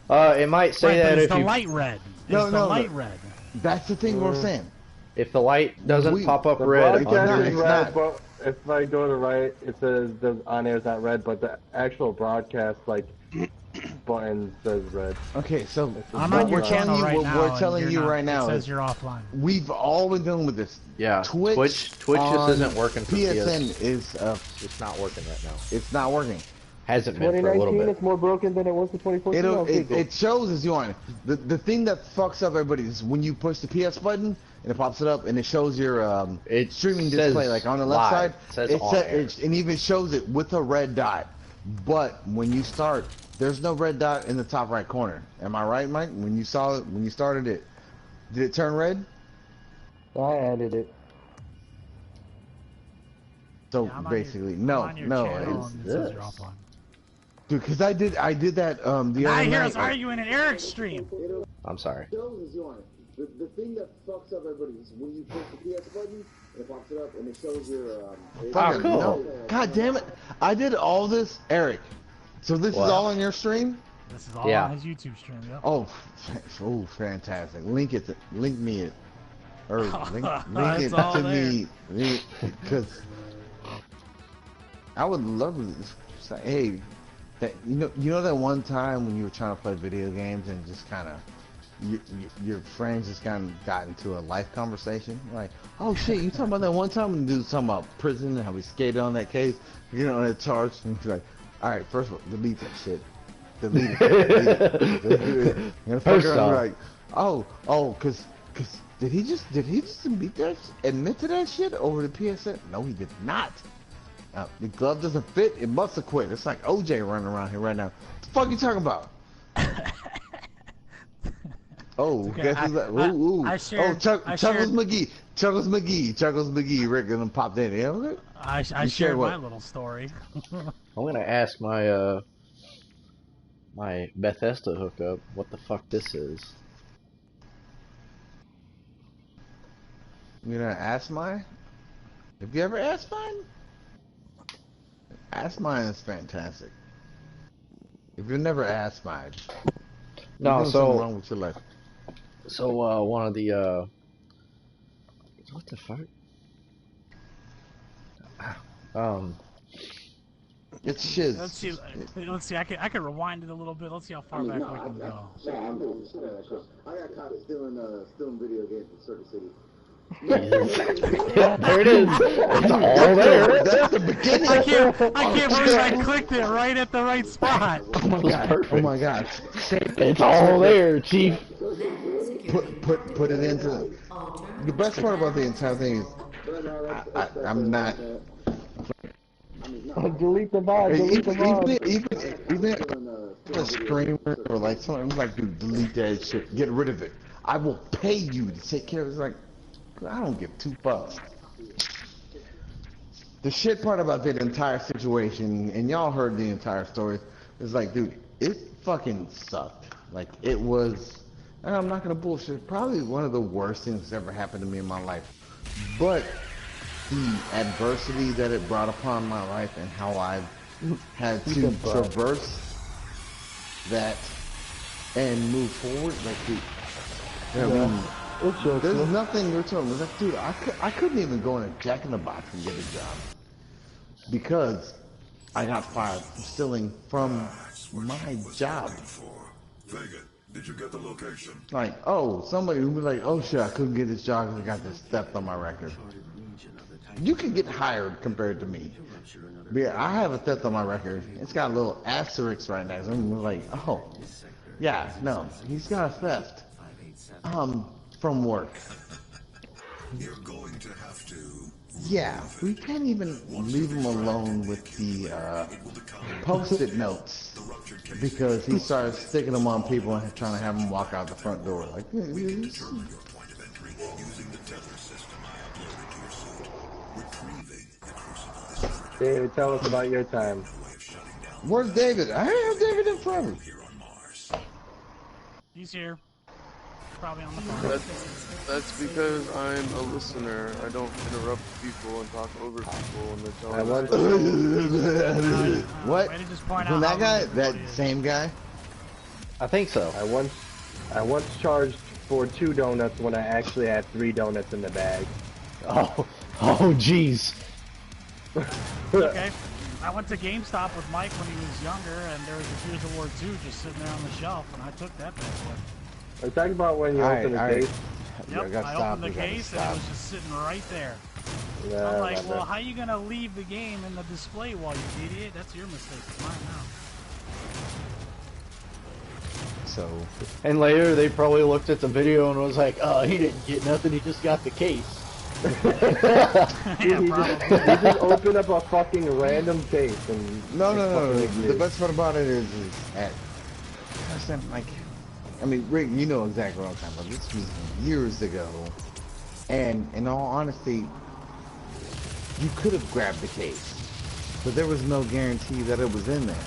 it might say Right, but that it's if the you light red. No, It's the no, light no. red. That's the thing we're saying. if the light doesn't pop up The red on broadcast your is it's red, not. but if I go to right, it says the on air is not red, but the actual broadcast button says red. Okay, so I'm what on your we're telling channel you, right what now. we're and telling you're you not- right now It says is you're offline. we've all been dealing with this. Yeah, Twitch on just isn't working for PSN PS. is It's not working right now. it's not working. Hasn't been for a little 2019 bit. is more broken than it was in 2014. It shows as you on the thing that fucks up everybody is when you push the PS button and it pops it up and it shows your It streaming says display like on the left live. side. It says It on sa- air. it even shows it with a red dot. But when you start, there's no red dot in the top right corner. Am I right, Mike? When you saw it, when you started it, did it turn red? I added it. So Yeah, I'm on basically, your, I'm on your channel it's and it says you're offline. dude. Because I did that the I other hear night. us arguing in Eric's stream. I'm sorry. The thing that fucks up everybody is when you push the PS button, it pops it up and it shows your cool. no. God damn it! I did all this, Eric. So this What? is all on your stream? This is all Yeah. on his YouTube stream. Yep. Oh, fantastic! Link me it, or link It's it all to there. me, because I would love to say, hey, that you know that one time when you were trying to play video games and just kind of. Your friends just kind of got into a life conversation. Like, oh shit, you talking about that one time when the dude was talking about prison and how we skated on that case, you know, that charge? And he's like, all right, first of all, delete that shit. Delete it. And First fucker, off. like, oh, cause did he just admit to that shit over the PSN? No, he did not. The glove doesn't fit. It must have quit. It's like OJ running around here right now. What the fuck you talking about? Oh, Okay, guess who's that? Ooh. I shared- I Chuckles shared- McGee, Rick, and them popped in. Yeah, okay. I You shared shared my what? little story. I'm gonna ask my my Bethesda hookup what the fuck this is. You know, Ask Mine? Have you ever asked mine? Ask Mine is fantastic. If you've never asked mine, No, you're doing something so wrong with your life. one of the what the fuck? It's shiz. Let's see. Let's see. I can rewind it a little bit. Let's see how far back we can go. I got caught stealing video games in Circuit City. There it is. It's all there. That's the beginning. I can't believe I clicked it right at the right spot. Oh my god! Perfect. Oh my god! It's all there, Chief. Put it into the best part about the entire thing is I'm not. Delete the VOD, delete the VOD. Even a streamer or like someone like, dude, delete that shit, get rid of it. I will pay you to take care of it. It's like, I don't give two fucks. The shit part about that entire situation, and y'all heard the entire story, is like, dude, it fucking sucked. Like, it was, and I'm not gonna bullshit, probably one of the worst things that's ever happened to me in my life. But the adversity that it brought upon my life and how I've had to traverse that and move forward, like, dude, I mean, there's nothing returnable. Like, dude, I couldn't even go in a Jack in the Box and get a job because I got fired for stealing from my job. Did you get the location? Like, oh, somebody who was like, oh shit, I couldn't get this job because I got this theft on my record. You can get hired compared to me. But yeah, I have a theft on my record. It's got a little asterisk right now. So I'm like, oh, yeah, no, he's got a theft. From work. You're going to have to. Yeah, we can't even leave him alone with the post-it notes because he started sticking them on people and trying to have them walk out the front door. Like, David, tell us about your time. where's David? I have David in front of me. He's here. Probably on the phone. That's because I'm a listener. I don't interrupt people and talk over people when they're telling What? Way to just point From out that how guy? rude That everybody is. same guy? I think so. I once charged for 2 donuts when I actually had 3 donuts in the bag. Oh, jeez. Okay. I went to GameStop with Mike when he was younger, and there was a Gears of War 2 just sitting there on the shelf, and I took that bad boy. Are you talking about when you opened the case? Yep, I opened the case, and it was just sitting right there. Yeah, I'm like, well, how you gonna leave the game in the display while you idiot? That's your mistake. It's mine now. So, and later they probably looked at the video and was like, "Oh, he didn't get nothing. He just got the case." Yeah, probably. He just opened up a fucking random case and... No. The best part about it is at like, I mean, Rick, you know exactly what I'm talking about. This was years ago, and in all honesty, you could have grabbed the case, but there was no guarantee that it was in there.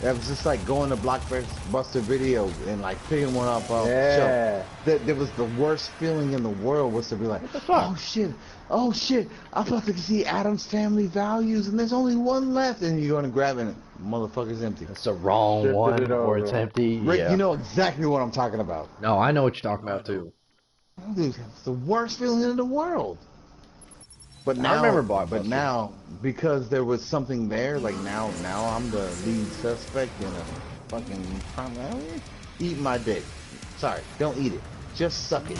That was just like going to Blockbuster Video and like picking one up off the shelf. That was the worst feeling in the world, was to be like, oh shit, I'm about to see Adam's Family Values, and there's only one left, and you go and grab it, and motherfucker's empty. It's the wrong one, or it's empty. Rick, yeah. you know exactly what I'm talking about. No, I know what you're talking about too. Dude, it's the worst feeling in the world. But now, I remember Blockbuster. But now, because there was something there, like now I'm the lead suspect in a fucking crime. Eat my dick. Sorry, don't eat it. Just suck it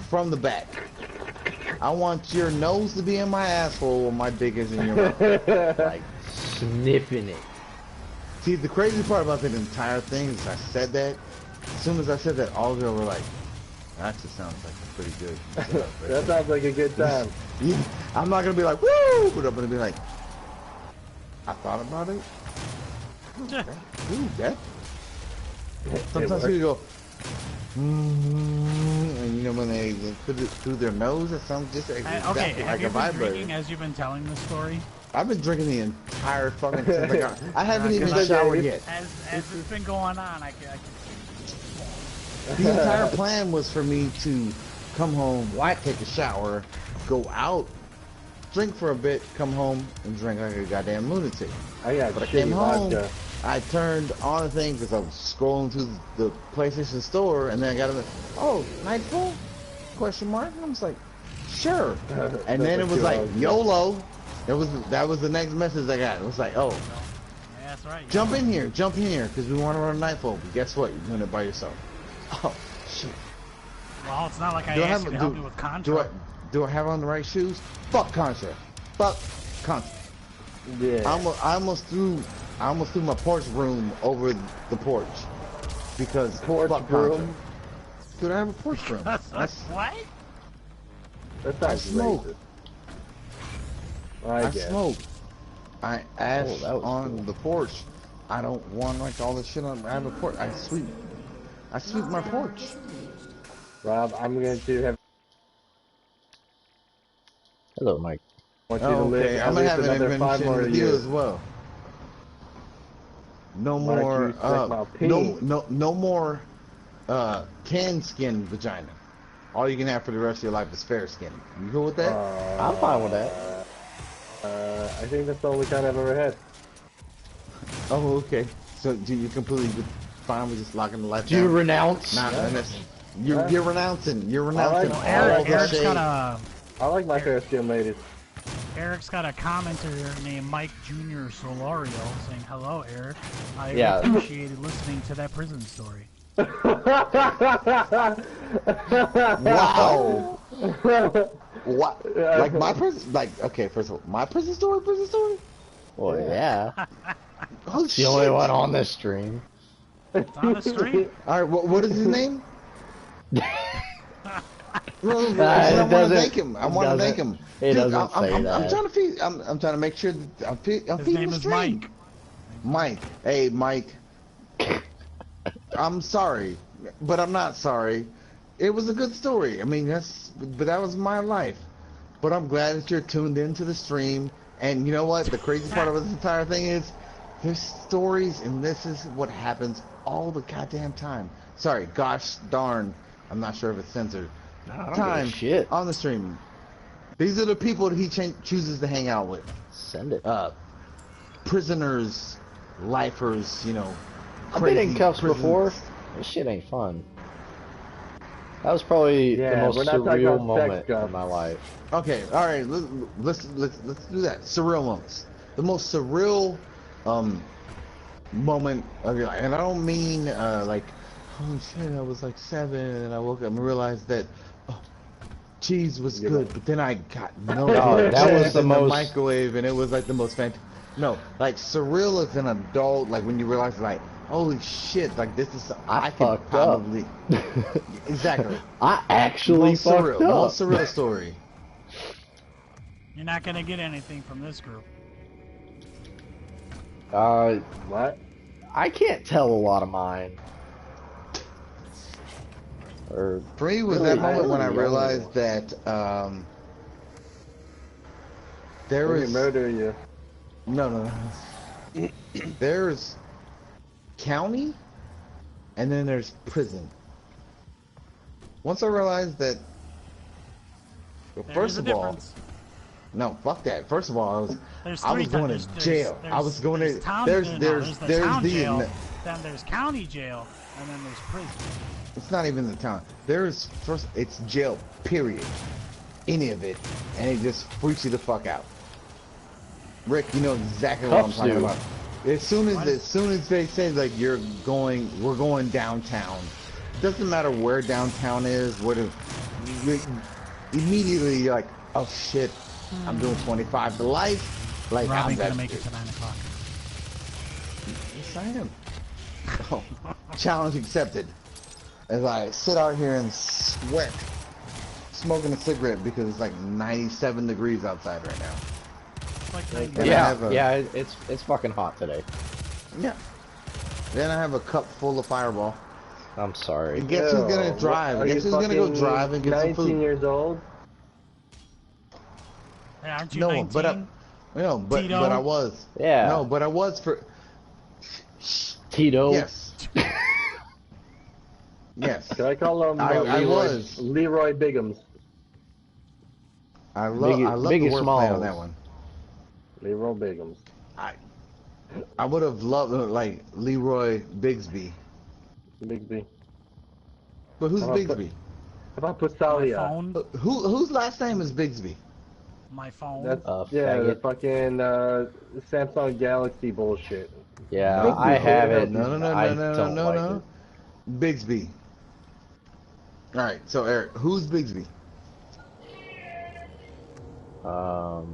from the back. I want your nose to be in my asshole when my dick is in your mouth. Like, Sniffing it. see, the crazy part about that entire thing is I said that. As soon as I said that, all of them were like, that actually sounds like pretty good. That sounds like a good time. Yeah, I'm not gonna be like, woo, but I'm gonna be like, I thought about it. Ooh, that. Sometimes people go, and you know when they put it through their nose, it sounds just exactly Okay, have like you a been vibrator. drinking as you've been telling this story? I've been drinking the entire fucking thing. I haven't even Because showered yet. As it's been going on, I can The entire plan was for me to come home, take a shower, go out, drink for a bit, come home, and drink like a goddamn lunatic. I got But I came home, vodka. I turned on the thing because I was scrolling through the PlayStation Store, and then I got a, oh, Nightfall? Question mark? And I was like, sure. And then it was like, YOLO. That was the next message I got. It was like, oh, yeah, that's right. jump in here, because we want to run Nightfall. But guess what? You're doing it by yourself. Oh, shit. Well, it's not like I asked you to help me with Contra. Do I have on the right shoes? Fuck Contra. Fuck Contra. Yeah. I almost threw my porch broom over the porch because Porch fuck broom? Contra. Dude, I have a porch broom. What? That I sounds smoke. racist. I guess. smoke. I ash that was on cool. the porch. I don't want like all this shit on. I have a porch. I sweep my porch. Rob, I'm going to have Hello, Mike. want you to live Okay, at I'm gonna least have an another 5 invention more with you years. as well. No Why don't more, you suck my pee? no more, tan skin vagina. All you can have for the rest of your life is fair skin. You cool with that? I'm fine with that. I think that's all we kind of ever had. Oh, okay. So do you completely fine with just locking the life Do you down? renounce? Not unless Yeah. you're renouncing. You're I like- renouncing I all like the Eric's shade. got a I like my fair skin ladies. Eric's got a commenter named Mike Jr. Solario saying, "Hello, Eric. I Yeah. appreciated listening to that prison story." Wow. What? Like my prison? Like okay, first of all, my prison story. Well, yeah. Oh The shit. only one on this stream. It's on the street. All right, what is his name? Well, It I want to doesn't- make him. I it want to doesn't- make him. it Dude, doesn't I'm say that. trying to feed. I'm trying to make sure that I'm feeding His the name is stream. Mike. Mike. Hey, Mike. I'm sorry, but I'm not sorry. It was a good story. I mean, but that was my life. But I'm glad that you're tuned into the stream. And you know what? The crazy part of this entire thing is, there's stories, and this is what happens all the goddamn time. Sorry, gosh darn. I'm not sure if it's censored. I don't give a Time shit. on the stream. These are the people that he chooses to hang out with. Send it. Prisoners, lifers, you know. I've been in crazy cuffs prisons. before. This shit ain't fun. That was probably the Yeah, most we're not talking surreal about sex, moment Gus. in my life. Okay, all right. Let's do that. Surreal moments. The most surreal moment of your life, and I don't mean like, holy shit, I was like 7 and I woke up and realized that cheese was good, but then I got no. that was the in most- the microwave, and it was like the most fantastic. No, like surreal as an adult, like when you realize like, holy shit, like this is I could fucked up. probably exactly. I actually Most fucked surreal, up. most surreal story. You're not gonna get anything from this group. What? I can't tell a lot of mine. Or For me, was Really, that moment when I really realized that there They is murder you. no. There's county, and then there's prison. Once I realized that, There's first a of all, difference. no, fuck that. First of all, There's I three was going types. to jail. I was going to. town, There's the town jail, the. then there's county jail, and then there's prison. It's not even the town. There's first. It's jail. Period. Any of it, and it just freaks you the fuck out. Rick, you know exactly what I'm Cuffs talking do. about. As soon as they say like we're going downtown. Doesn't matter where downtown is. Immediately you're like, oh shit, I'm doing 25 to life. Like Rob I'm ain't gonna that- make it to 9 o'clock. Yes, I am. Oh, challenge accepted. As I sit out here and sweat, smoking a cigarette because it's like 97 degrees outside right now. It's like And 90. I yeah, have a- yeah, it's fucking hot today. Yeah. Then I have a cup full of Fireball. I'm sorry. And guess who's gonna drive? Are Guess you who's gonna go fucking drive and get some 19 food? years old? Hey, aren't you No, 19? but Tito? but I was. Yeah. No, but I was for. Tito. Yes. Yes. Can I call him I was. Leroy Biggums? I love the Biggie wordplay Smalls. on that one. Leroy Biggums. I would have loved like Leroy Bigsby. Bigsby. But who's How about Bigsby? How about My Pusalia? phone. Whose last name is Bigsby? My phone. That's Yeah, the faggot. fucking Samsung Galaxy bullshit. Yeah, Bigsby. I have it. No, I don't like Bigsby. All right, so Eric, who's Bigsby? it.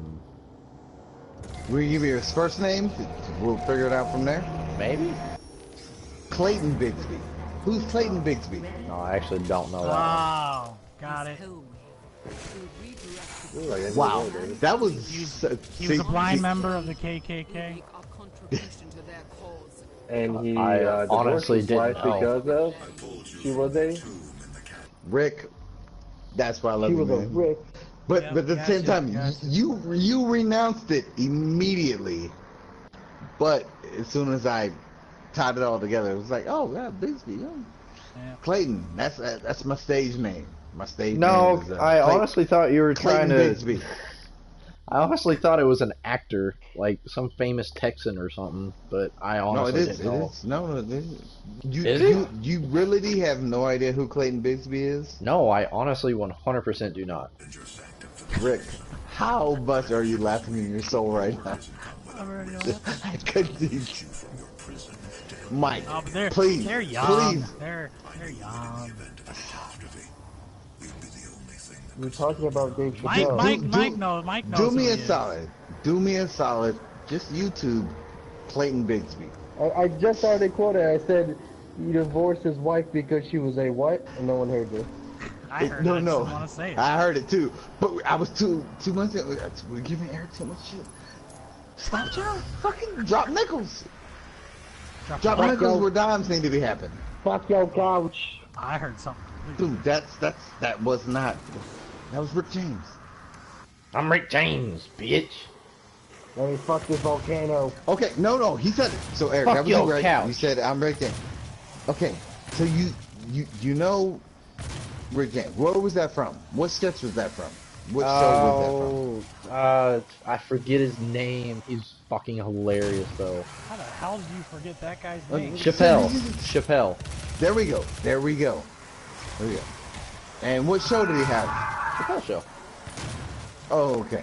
Will you give me his first name? We'll figure it out from there. Maybe? Clayton Bigsby. Who's Clayton Bigsby? No, I actually don't know that. Oh, got it. Ooh, like, I didn't Wow, know, David. that was. He was a blind member of the KKK. And he I divorced honestly his didn't wife know. because of she was a Rick. That's why I love He you, was a man. Rick. But Yeah, at the gotcha, same time, gotcha. you renounced it immediately. But as soon as I tied it all together, it was like, oh yeah, Bigsby, yeah. Yeah. Clayton. That's my stage name. My stage No, name is I honestly thought you were Clayton trying to. Bigsby. I honestly thought it was an actor, like some famous Texan or something. But I No, it honestly is. didn't It know. is. No, it is. You Is it? you really have no idea who Clayton Bigsby is, No, I honestly 100% do not. Rick. How much are you laughing in your soul right now? I'm already laughing. I couldn't teach. Mike, Oh, but they're please, young. please. They're young. We're talking about Dave Chappelle. Mike knows. Do me who a he is. solid. Do me a solid. Just YouTube Clayton Bigsby. I just started quoting. I said he divorced his wife because she was a what? And no one heard this. I heard. No, I no. just want to say it. I heard it too, but I was too much. We're giving Eric too much shit. Stop trying to fucking drop nickels. Drop Fuck nickels yo. where dimes need to be happening. Fuck your couch. I heard something. Dude, that was not. That was Rick James. I'm Rick James, bitch. Let me fuck this volcano. Okay, no, he said it. So Eric, Fuck that was your you, right? couch. You said I'm Rick James. Okay, so you know Rick James. Where was that from? What sketch was that from? What show was that from? I forget his name. He's fucking hilarious though. How the hell did you forget that guy's name? Chappelle. There we go. There we go. And what show did he have? Chappelle show. Oh, okay.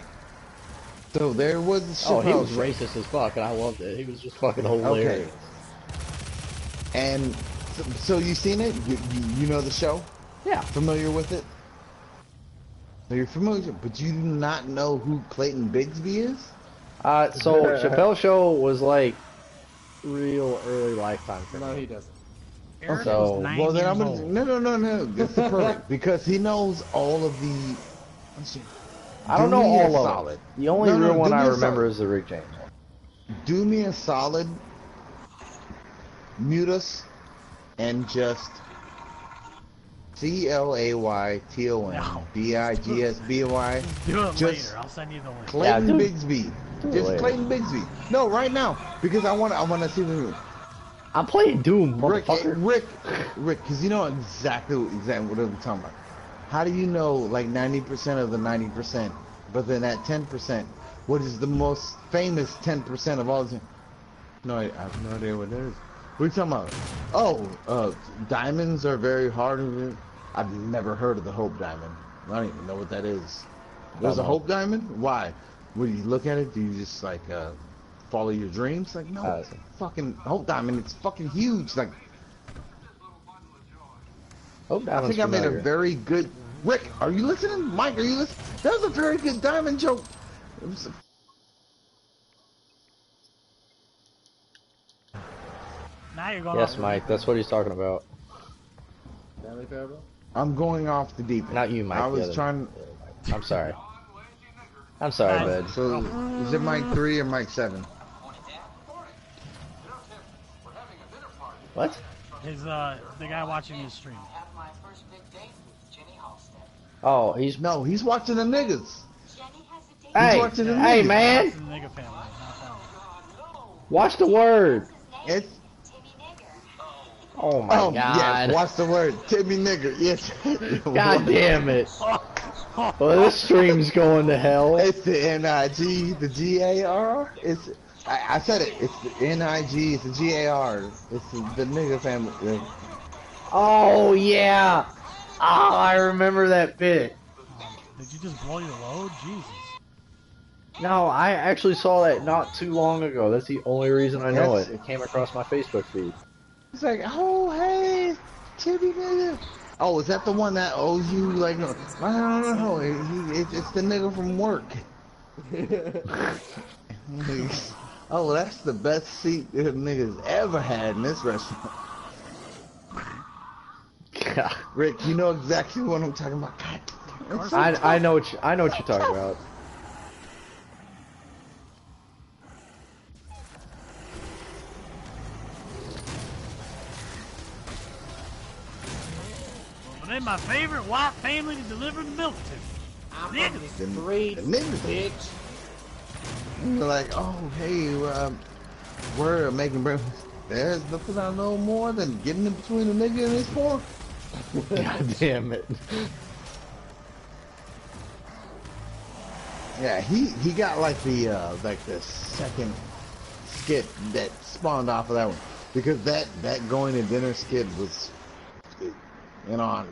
So there was a Chappelle Oh, he was show. racist as fuck, and I loved it. He was just fucking hilarious. Okay. And so you seen it? You know the show? Yeah. Familiar with it? So you're familiar, but you do not know who Clayton Bigsby is? So Chappelle show was like real early Lifetime for me. No, he doesn't. Eric So- was 9 Well, then years I'm gonna old. no. That's perfect because he knows all of the. I don't Do know me a all of solid. them. The only No, real do one me I a remember solid. is the Rick James one. Do me a solid. Mute us and just ClaytonBigsby. Do it Just later. I'll send you the link. Clayton do- Bigsby. do it Just later. Clayton Bigsby. No, right now because I want to see the I'm playing Doom, Rick, motherfucker. because you know exactly what I'm talking about. How do you know like 90% of the 90%, but then that 10%, what is the most famous 10% of all? No, I have no idea what it is. What are you talking about? Oh, diamonds are very hard. I've never heard of the Hope Diamond. I don't even know what that is. There's a Hope Diamond? Why? When you look at it, do you just like follow your dreams? Like no, it's a fucking Hope Diamond. It's fucking huge. Like Hope I Diamond's think I made a familiar. very good. Rick, are you listening? Mike, are you listening? That was a very good diamond joke. It was Now you're going Yes, off Mike, that's what he's talking about. I'm going off the deep end. Not you, Mike. I the was other- trying. I'm sorry. I'm sorry, bud. So is it Mike 3 or Mike 7? What? His the guy watching his stream. Oh, he's No, he's watching the niggas. hey, watching the hey, niggas. man, It's the nigga family. Not family. watch the word. It's Oh my god. yes. Watch the word, Timmy nigger. Yes. God damn it. Well, this stream's going to hell. It's the NIG, the GAR. I said it. It's the NIG. It's the GAR. It's the nigga family. Oh yeah. Oh, I remember that bit. Did you just blow your load? Jesus. No, I actually saw that not too long ago. That's the only reason I know That's- it. It came across my Facebook feed. It's like, oh hey, Timmy nigga. Oh, is that the one that owes you like? No, it's the nigga from work. Oh, that's the best seat that niggas ever had in this restaurant. Rick, you know exactly what I'm talking about. God, it's so I know what you're talking about. Moving They're my favorite white family to deliver the milk to. I'm Niggas. from the streets, bitch. They're like, oh, hey, we're making breakfast. There's nothing I know more than getting in between a nigga and his fork. God damn it. Yeah, he got like the second skit that spawned off of that one, because that going to dinner skit was, you know,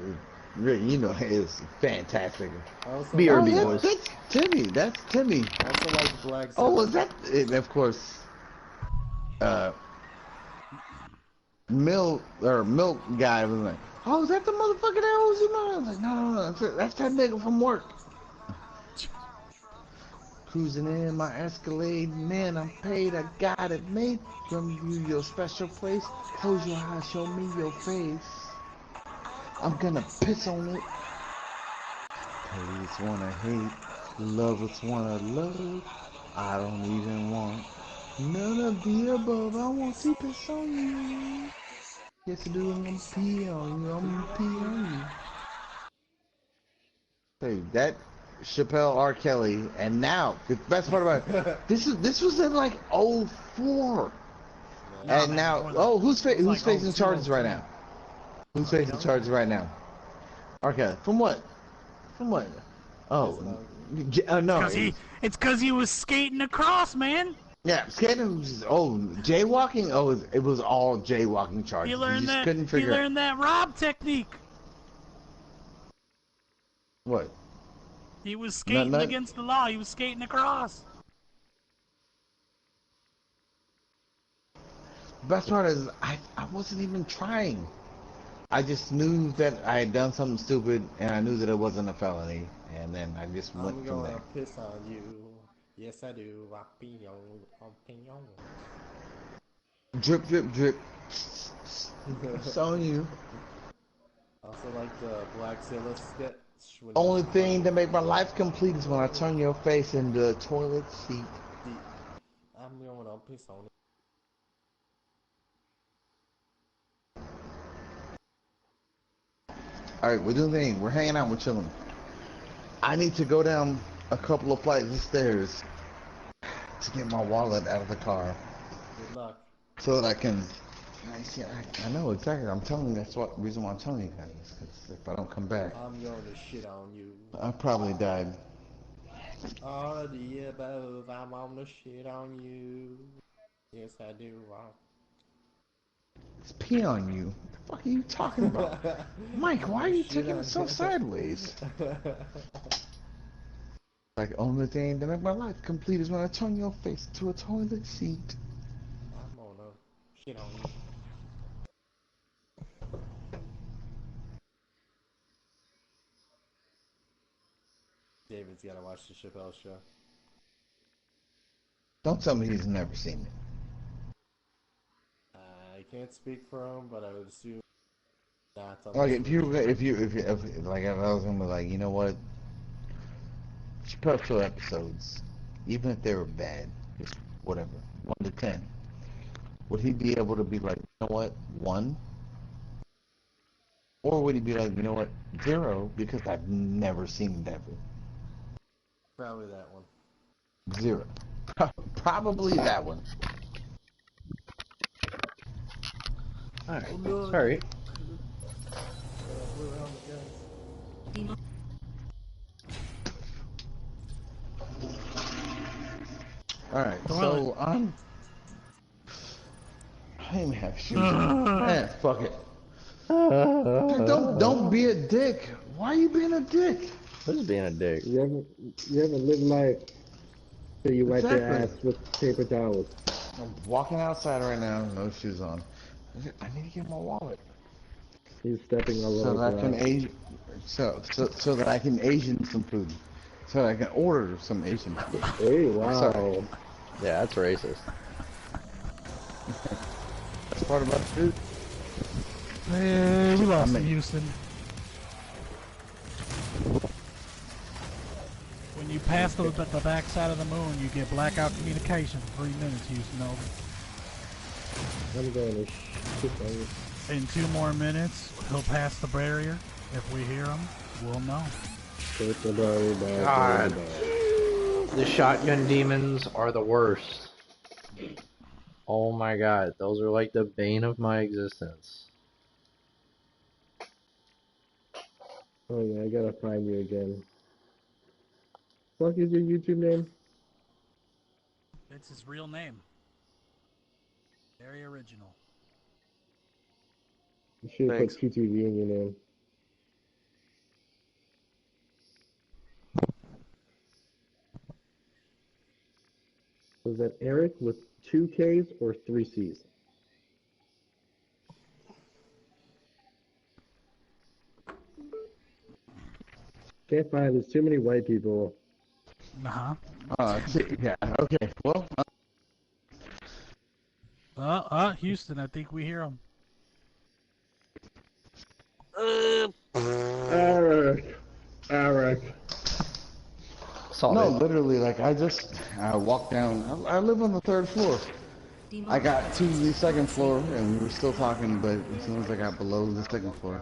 is fantastic. I also BRB like, boys. That's Timmy. That's Timmy. I also like Black Oh, Sabbath. was that? And of course, milk guy was like, oh, is that the motherfucker that owes you money? I was like, no, that's that nigga from work. Cruising in my Escalade, man, I'm paid. I got it made from you, your special place. Close your eyes, show me your face. I'm gonna piss on it. Police wanna hate, lovers wanna love. I don't even want none of the above. I want to piss on you. Yes, I do. I'm gonna pee on you. I'm gonna pee on you. Hey, that Chappelle, R. Kelly, and now the best part about it, this was in like '04, and now who's facing charges right now? Who's facing charges right now? R. Kelly. From what? From what? Oh, no. It's cause he was skating across, man. Yeah, skating was jaywalking. Oh, it was all jaywalking charges. He learned just that. couldn't figure He learned that rob technique. What? He was skating against the law. He was skating across. The best part is I wasn't even trying. I just knew that I had done something stupid, and I knew that it wasn't a felony, and then I just went I'm from gonna there. piss on you. Yes, I do. Opinion. Drip, drip, drip. It's on you. Also like the Black Sabbath sketch. Only thing that make my life complete is when I turn your face into a toilet seat. I'm gonna piss on it. Alright, we're doing the thing. We're hanging out. We're chilling. I need to go down a couple of flights of stairs to get my wallet out of the car. Good luck. So that I can... I know, exactly. I'm telling you, that's what reason why I'm telling you guys. Because if I don't come back... I'm going to shit on you. I probably died. All of the above, I'm on the shit on you. Yes, I do. It's pee on you. What the fuck are you talking about? Mike, why are you taking it so sideways? Like, only thing that make my life complete is when I turn your face to a toilet seat. I'm gonna shit on you. David's gotta watch the Chappelle show. Don't tell me he's never seen it. I can't speak for him, but I would assume not. Like, if like, if I was gonna be like, you know what? Chappelle show episodes, even if they were bad, just whatever, 1 to 10, would he be able to be like, you know what, 1? Or would he be like, you know what, 0, because I've never seen it ever? Probably that one. 0. Probably that one. Alright, sorry. Alright, so I don't even have shoes. Man, fuck it. Don't be a dick. Why are you being a dick? Who's being a dick? You haven't lived life till you wipe your ass with paper towels. I'm walking outside right now, no shoes on. I need to get my wallet. He's stepping all So over that I can so that I can Asian some food. So that I can order some Asian food. Hey, wow. Sorry. Yeah, that's racist. That's part about the food. Hey, we lost to Houston. When you pass the backside of the moon, you get blackout communication for 3 minutes, Houston. Over. I'm going to shit on you. In 2 more minutes, he'll pass the barrier. If we hear them, we'll know. God. The shotgun demons are the worst. Oh my god, those are like the bane of my existence. Oh yeah, I gotta find you again. What is your YouTube name? It's his real name. Very original. You should have Thanks. put QTV in your name. Was that Eric with 2 Ks or 3 Cs? Can't find. There's too many white people. Uh-huh. Yeah, okay, well. Houston, I think we hear them. Eric. No, literally, like, I walked down, I live on the 3rd floor. I got to the 2nd floor, and we were still talking, but as soon as I got below the 2nd floor.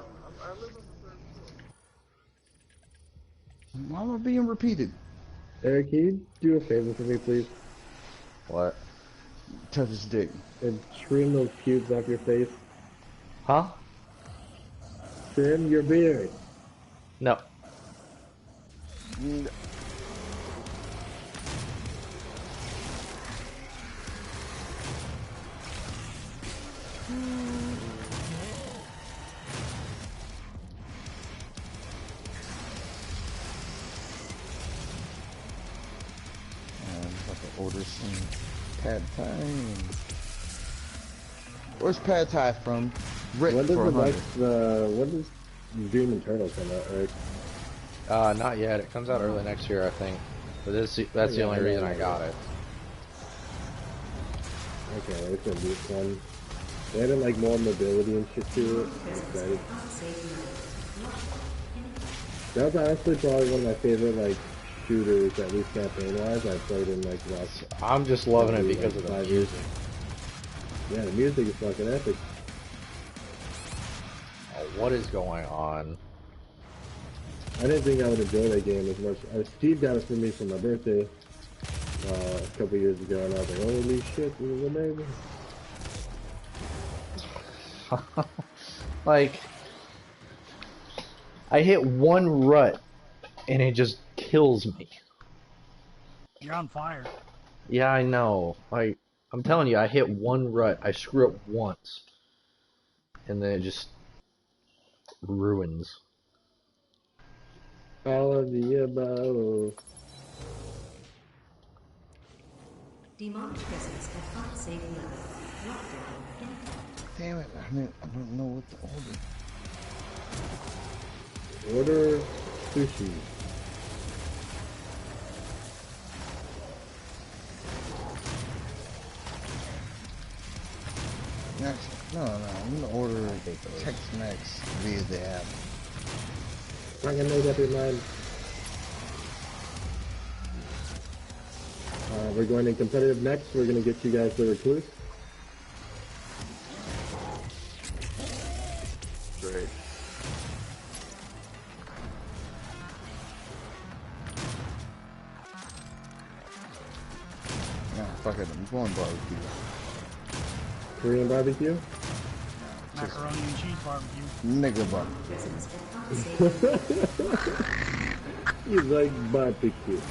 Why am I being repeated? Eric, can you do a favor for me, please? What? Touch his dick. And trim those pubes off your face. Huh? Trim your beard. No. Order some pad thai. Where's pad thai from? Rick When does for when does Doom Eternal come out, Eric? Not yet. It comes out early next year, I think. But that's the only reason I got it. Okay, it's a weak one. They added like more mobility and shit to it. I'm excited. That was honestly probably one of my favorite like shooters, at least campaign-wise. I played in like last. I'm just loving it because of the music. Yeah, the music is fucking epic. Oh, what is going on? I didn't think I would enjoy that game as much. Steve got it for me for my birthday a couple years ago, and I was like, holy shit, this is amazing. Like, I hit one rut, and it just kills me. You're on fire. Yeah, I know. Like, I'm telling you, I hit one rut, I screw up once, and then it just ruins. All of the above. Demonic presence at unsafe level. Lockdown in effect. Damn it, I don't know what to order. Order sushi. No, I'm gonna order Tex-Mex via the app. Not gonna make up your mind. We're going in competitive next. We're gonna get you guys the recluse. Great. No, fuck it, I'm going barbecue. Korean barbecue. Macaroni and cheese barbecue. Nigga barbecue. You like barbecue.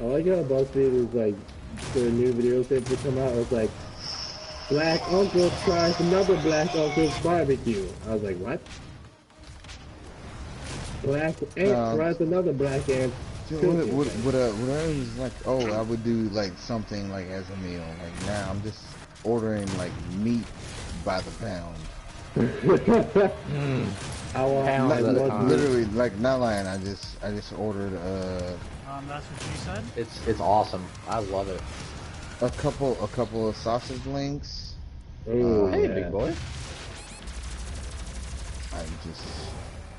I like how BuzzFeed is like, the new video clip to come out, it was like, Black Uncle tries another Black Uncle's barbecue. I was like, what? Black Ant tries another Black Ant. What I was like, oh, I would do like something like as a meal. Like now I'm just ordering like meat by the pound. Literally, like not lying. I just ordered That's what she said. It's awesome. I love it. a couple of sausage links. Ooh, Hey, yeah. big boy. I just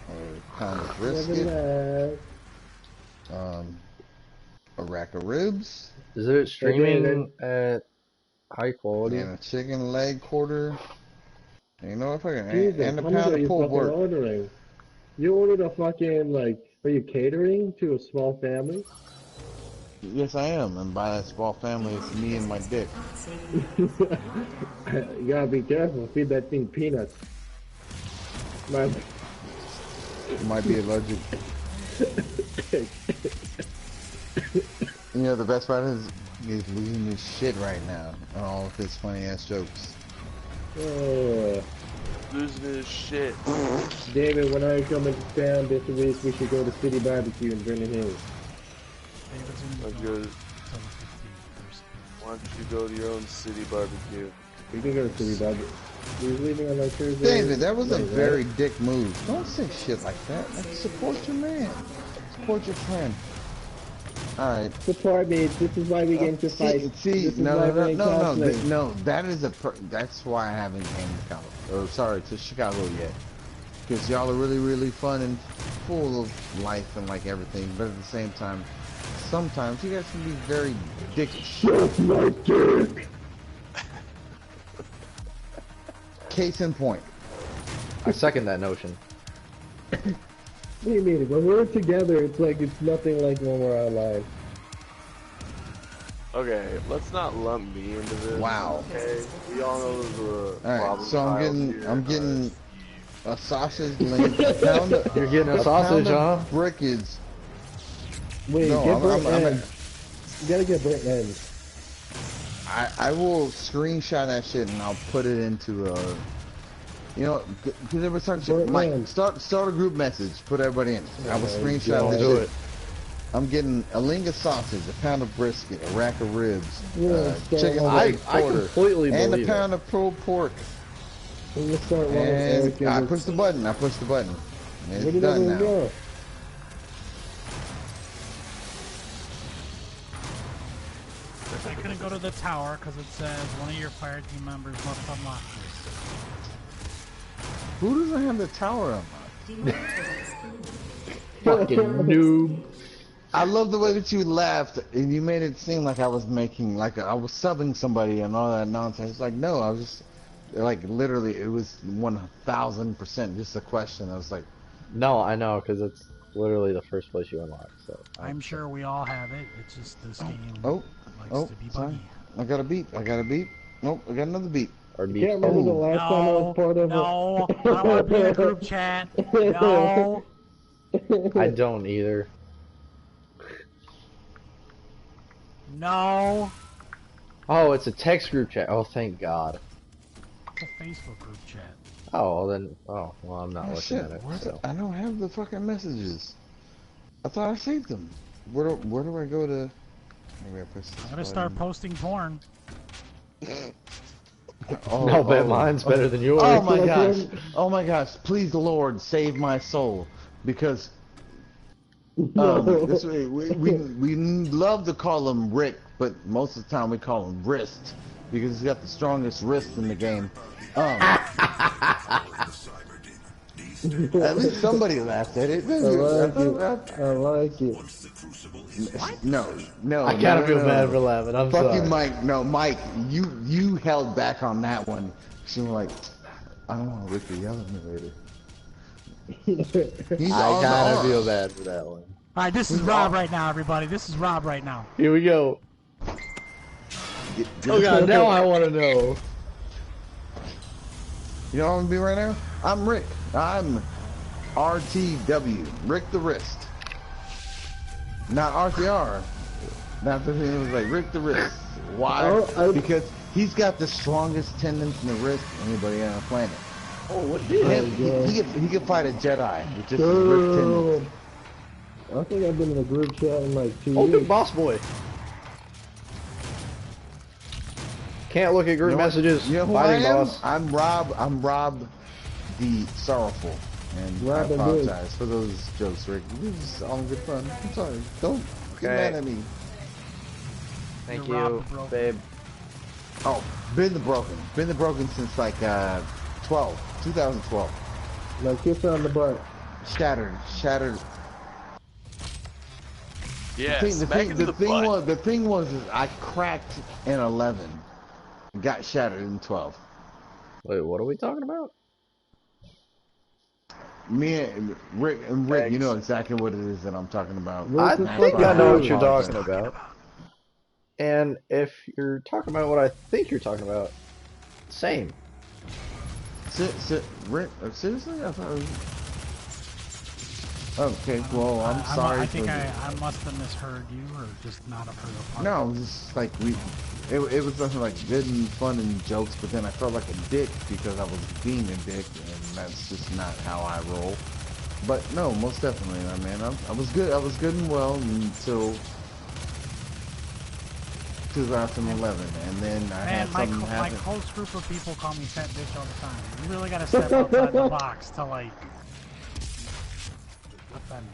a pound of brisket. A rack of ribs. Is it streaming at high quality? And a chicken leg quarter. You know what? Fucking Jesus, and a how much pound are of you pulled fucking pork. ordering? You ordered a fucking, like, are you catering to a small family? Yes, I am. And by that small family, it's me and my dick. You gotta be careful. Feed that thing peanuts. My... You might be allergic. You know, the best part is he's losing his shit right now on all of his funny ass jokes. Losing his shit. David, when are you coming down this week? We should go to City Barbecue in Vernon Hills. Like good. Why don't you go to your own city barbecue? We can go to City Barbecue. We're leaving on like Thursday. David, that was a night, very right? dick move. Don't say shit like that. Like, support your man. Support your friend. Alright. Support me. This is why we get into fights. See, this is no, why no, we're no, in no, no, counseling. no, that is that's why I haven't came to California, or sorry, to Chicago yet. Because y'all are really, really fun and full of life and like everything, but at the same time, sometimes you guys can be very dickish. Suck my dick! Case in point. I second that notion. What do you mean? When we're together, it's like it's nothing like when we're online. Okay, let's not lump me into this. Wow. Okay, we all know there's a Alright, problem so I'm child getting here. a sausage link, a pound of, You're getting a sausage, huh? Brickets. Wait, No, get I'm burnt at- ends. You gotta get burnt ends. I will screenshot that shit and I'll put it into you know, because everybody starts Burnt Mike, ends. start a group message, put everybody in. I will Oh, screenshot God. this Do shit. it. I'm getting a ling of sausage, a pound of brisket, a rack of ribs, Yeah, start chicken one leg I quarter, completely and a believe pound of pulled pork. I'm gonna start one of And Eric I and push the button. I push the button. Where It's did done everyone now. go? I couldn't go to the tower because it says one of your fire team members must unlock this. Who doesn't have the tower unlocked? Fucking noob. I love the way that you laughed and you made it seem like I was making, like I was subbing somebody and all that nonsense. It's like, no, I was just, like, literally, it was 1000% just a question. I was like, No, I know, because it's literally the first place you unlock, so. I'm sure we all have it. It's just this game likes oh, to be sorry. buggy. I got a beat. I got a beat. Nope, I got another beat. Or I be can't remember the Oh. last time I was No, part of no, I don't want to be in a group chat. No. I don't either. No. Oh, it's a text group chat. Oh, thank God. It's a Facebook group chat. Oh, well then. Oh, well, I'm not Oh, looking shit. at it. Where's So. I don't have the fucking messages. I thought I saved them. Where do I go to? Maybe I push this I'm gonna start button. posting porn. Oh, I'll bet oh. mine's better than yours. Oh my gosh! Oh my gosh! Please, Lord, save my soul, because this way we love to call him Rick, but most of the time we call him Wrist because he's got the strongest wrist in the game. At least somebody laughed at it. I like it. No. I kind of feel no. bad for laughing. I'm Fuck sorry. you, Mike. No, Mike, you held back on that one. She was like, I don't want Rick to yell at me later. He's I on the kind of arm. feel bad for that one. Alright, this is Rob right now, everybody. This is Rob right now. Here we go. Oh God, now I want to know. You know what I'm gonna be right now? I'm Rick. I'm RTW. Rick the Wrist. Not RTR. Not the thing. It was like Rick the Wrist. Why? Because he's got the strongest tendons in the wrist of anybody on the planet. Oh, what did He could fight a Jedi with just his wrist tendons. I think I've been in a group chat in like 2 Oh, years. big boss boy. Can't look at group You know what- messages. You know who Fighting I am? boss. I'm Rob the Sorrowful. And Rob I and apologize for those jokes, Rick. This is all good fun. I'm sorry. Don't get Okay. mad at me. Thank You're Rob you, the Broken. babe. Oh, Been the Broken. Been the Broken since like 2012. Like kiss her on the butt. Shattered. Yeah, The smack him in the butt. thing was is I cracked in 11, got shattered in 12. Wait, what are we talking about? Me and Rick, you know exactly what it is that I'm talking about. I Versus think I fucking know what dude. you're talking about. And if you're talking about what I think you're talking about, same. Rick, seriously? I thought it was... Okay, well, I'm sorry. I think I must have misheard you, or just not have heard a part. No, it was just like it was something like good and fun and jokes, but then I felt like a dick because I was being a dick, and that's just not how I roll. But no, most definitely, man. I was good and well until 2011, and then I had something happen. My close group of people call me fat bitch all the time. You really gotta step outside the box to like offend me.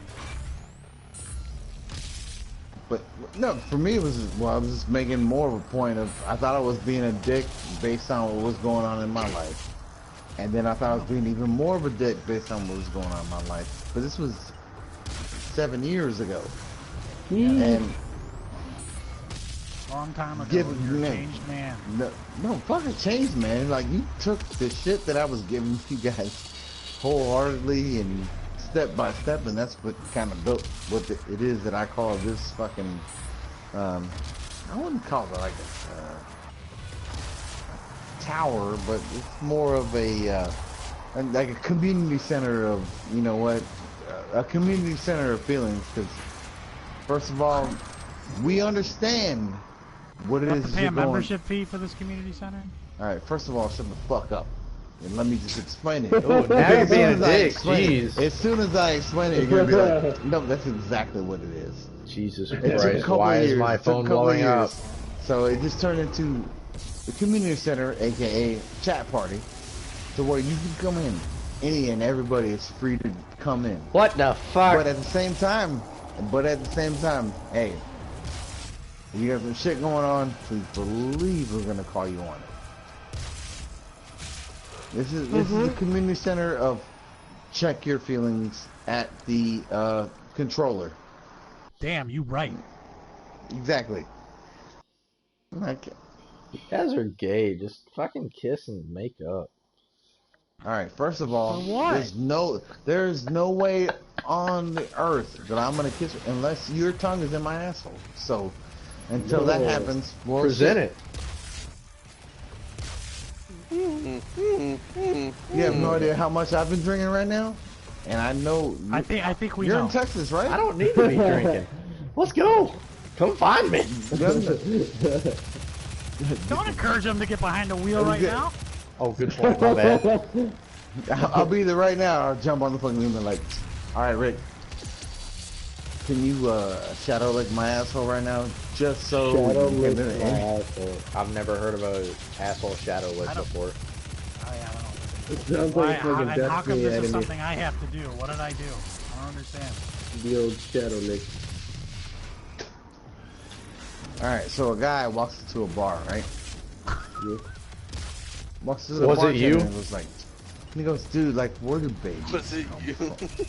But no, for me it was I was just making more of a point of I thought I was being a dick based on what was going on in my life, and then I thought I was being even more of a dick based on what was going on in my life. But this was 7 years ago, and long time ago, you're a changed man. No, fucking changed, man. Like you took the shit that I was giving you guys wholeheartedly and step by step, and that's what kind of built what it is that I call this fucking. I wouldn't call it like a tower, but it's more of a like a community center of, you know what, a community center of feelings. Because first of all, we understand what it is. Pay a membership fee for this community center. All right, first of all, shut the fuck up. And let me just explain it. Oh, now you're being a dick. Jeez. As soon as I explain it, you're gonna be like, no, that's exactly what it is. Jesus Christ, why is my phone blowing up? So it just turned into the community center, aka chat party, to where you can come in. Any and everybody is free to come in. What the fuck? But at the same time, hey, if you got some shit going on, please believe we're gonna call you on it. This is the community center of check your feelings at the controller. Damn, you right. Exactly. Okay. You guys are gay. Just fucking kiss and make up. Alright, first of all, there's no way on the earth that I'm gonna kiss her unless your tongue is in my asshole. So until that happens, well, present it. You have no idea how much I've been drinking right now, and I know. I think we you're know. in Texas, right? I don't need to be drinking. Let's go. Come find me. Don't encourage him to get behind the wheel right now. Oh, good point. My bad. I'll be there right now. I'll jump on the fucking wheel and like, all right, Rick, can you shadow lick my asshole right now, just so Shadow we lick can my asshole. I've never heard of a asshole shadow lick before. Oh yeah, I don't know. It sounds like fucking And how come Destiny this is enemy. something I have to do? What did I do? I don't understand. The old shadow lick. All right, so a guy walks into a bar, right? Yeah. Walks into the Was it you? and was like, he goes, dude, like, where do babies Was it you? come from? He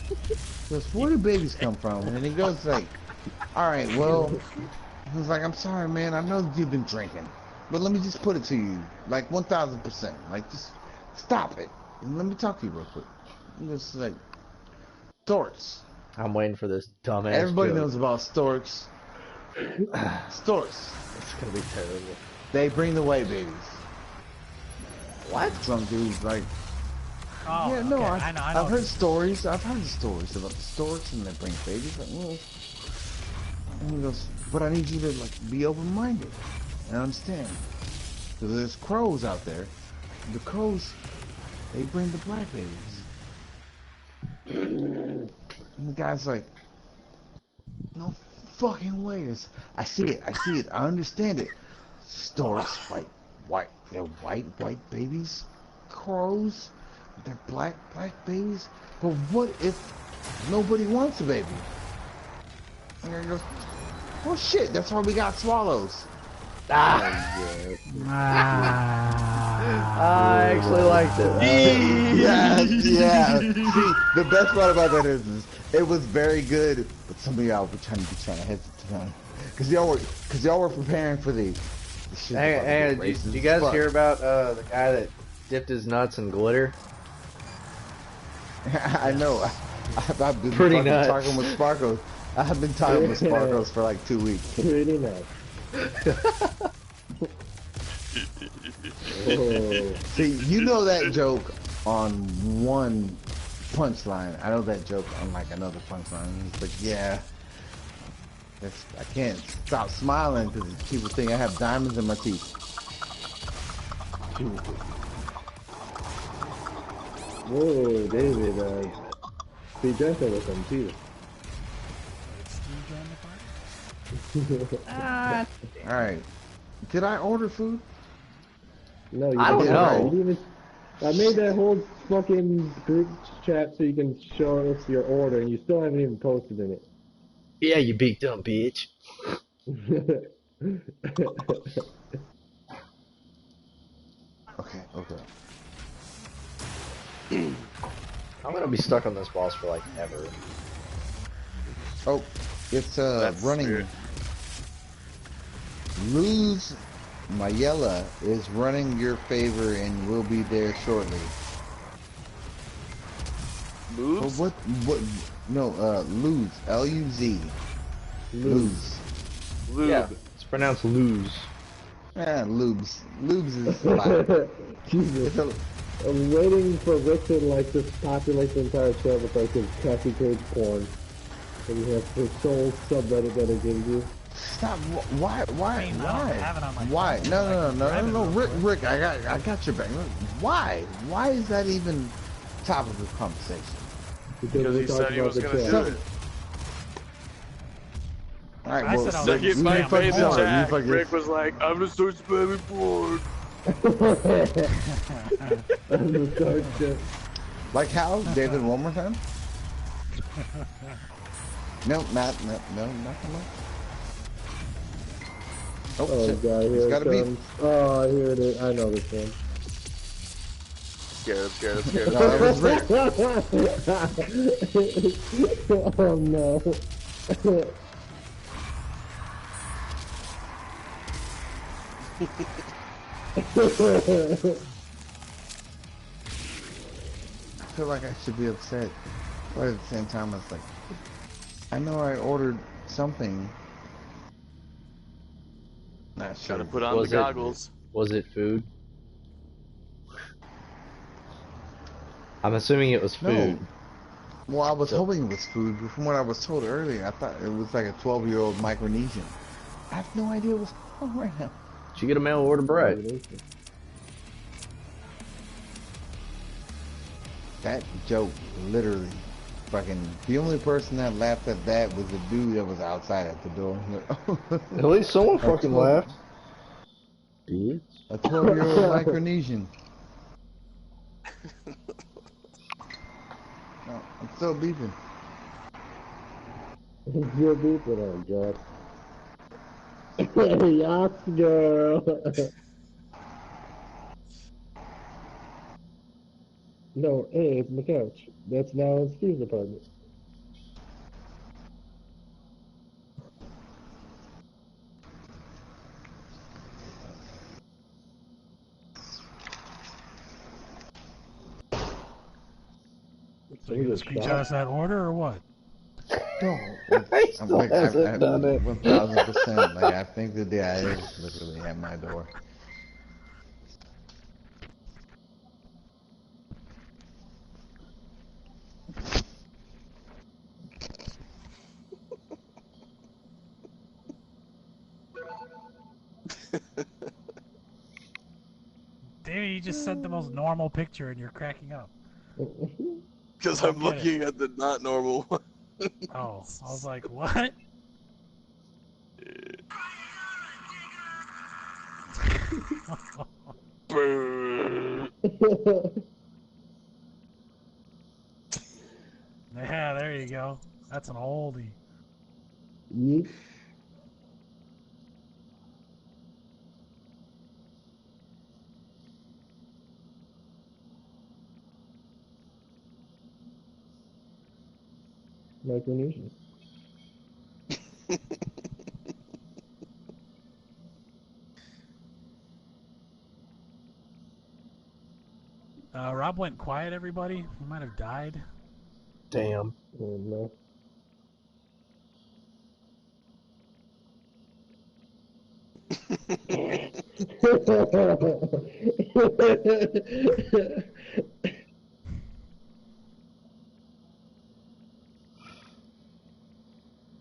goes, where do babies come from? And he goes like, all right, well, he was like, I'm sorry, man, I know that you've been drinking, but let me just put it to you, like 1,000%, like just stop it and let me talk to you real quick. He goes like, storks. I'm waiting for this dumbass Everybody joke. knows about storks. Storks. It's gonna be terrible. They bring the way babies. What? Drunk dudes like. Oh, Yeah, no, okay. I know. I've heard stories. I've heard the stories about the storks and they bring babies. Like, well, and he goes, but I need you to like be open-minded and understand, because there's crows out there. The crows, they bring the black babies. And the guy's like, no fucking way. I see it. I understand it. Storks, they're white babies. Crows, they're black babies. But what if nobody wants a baby? And he goes, well shit, that's why we got swallows. I actually liked it. Yeah. See, the best part about that is it was very good, but some of y'all were trying to hesitate on it. Cause y'all were preparing for the shit. Hey, did you guys hear about the guy that dipped his nuts in glitter. I know. I've been Pretty fucking nuts. talking with Sparkles. I've been talking with Sparkles for like 2 weeks. Pretty nice. Oh. See, you know that joke on one punchline. I know that joke on like another punchline. It's like, yeah, I can't stop smiling because people think I have diamonds in my teeth. Whoa, David, Steve Jensen with them too. Alright. Did I order food? No, you I don't didn't. know. You didn't even, I made that whole fucking group chat so you can show us your order, and you still haven't even posted in it. Yeah, you big dumb bitch. Okay. I'm gonna be stuck on this boss for like ever. Oh, it's That's running. weird. Luz Mayella is running your favor and will be there shortly. Moves? What? No, Luz. L-U-Z. Luz. Lube. Yeah, it's pronounced lose. Lubes. Lubes is fine. Jesus. I'm waiting for Rick to like just populate the entire show with like his Kathy Cage porn. And you have his sole subreddit that it gives you. Stop. Why? I mean, I don't have it on my Why? phone, No, so I can no, grab no, it no, real Rick, quick. I got your back. Why? Why is that even topic of conversation? Because he said he was gonna do it. All right, I well, said I was Look gonna at spam Mike porn. made the You chat. fucking- Rick was like, I'm gonna start spamming porn. I'm gonna start shit. Like how? David, one more time? No, nothing much. Oh, Oh shit. god, It's here gotta it be. comes. Oh, here it is. I know this one. Scared. No, that was Rick. Oh no. I feel like I should be upset, but at the same time, it's like, I know I ordered something. Not sure. Gotta put on the goggles. Was it food? I'm assuming it was food. No. Well, I was hoping it was food, but from what I was told earlier, I thought it was like a 12-year-old Micronesian. I have no idea what's going on right now. Did you get a mail order bread? That joke, literally, fucking, the only person that laughed at that was the dude that was outside at the door. At least someone fucking laughed. Bitch. A 12-year-old Micronesian. No, I'm still beeping. You're beeping on, God. Yes, girl. No, hey, it's my couch. That's now in Steve's apartment. So you gonna screenshot us that order or what? No. I'm still like, hasn't done it. 1000%. Like, I think the guy is literally at my door. Damn, you just sent the most normal picture and you're cracking up. Because I'm looking at the not normal one. Oh, I was like, what? Yeah, there you go. That's an oldie. Yeet. Micronesian. Rob went quiet, everybody. He might have died. Damn. Oh no.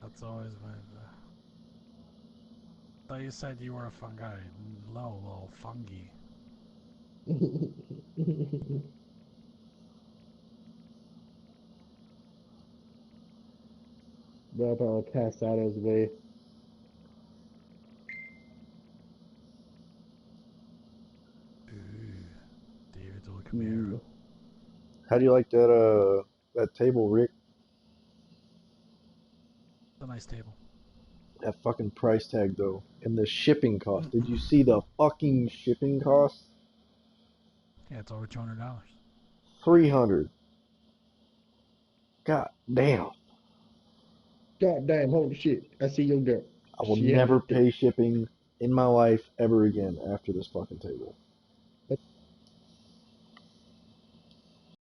That's always been. I thought you said you were a fungi. Little fungi. Bro probably passed out his way. Ooh, David's old Camaro. How do you like that table, Rick? It's a nice table. That fucking price tag though, and the shipping cost. Did you see the fucking shipping cost? Yeah, it's over $200. $300. God damn. God damn, holy shit. I see your girl. I will She has never a dick. pay shipping in my life ever again after this fucking table.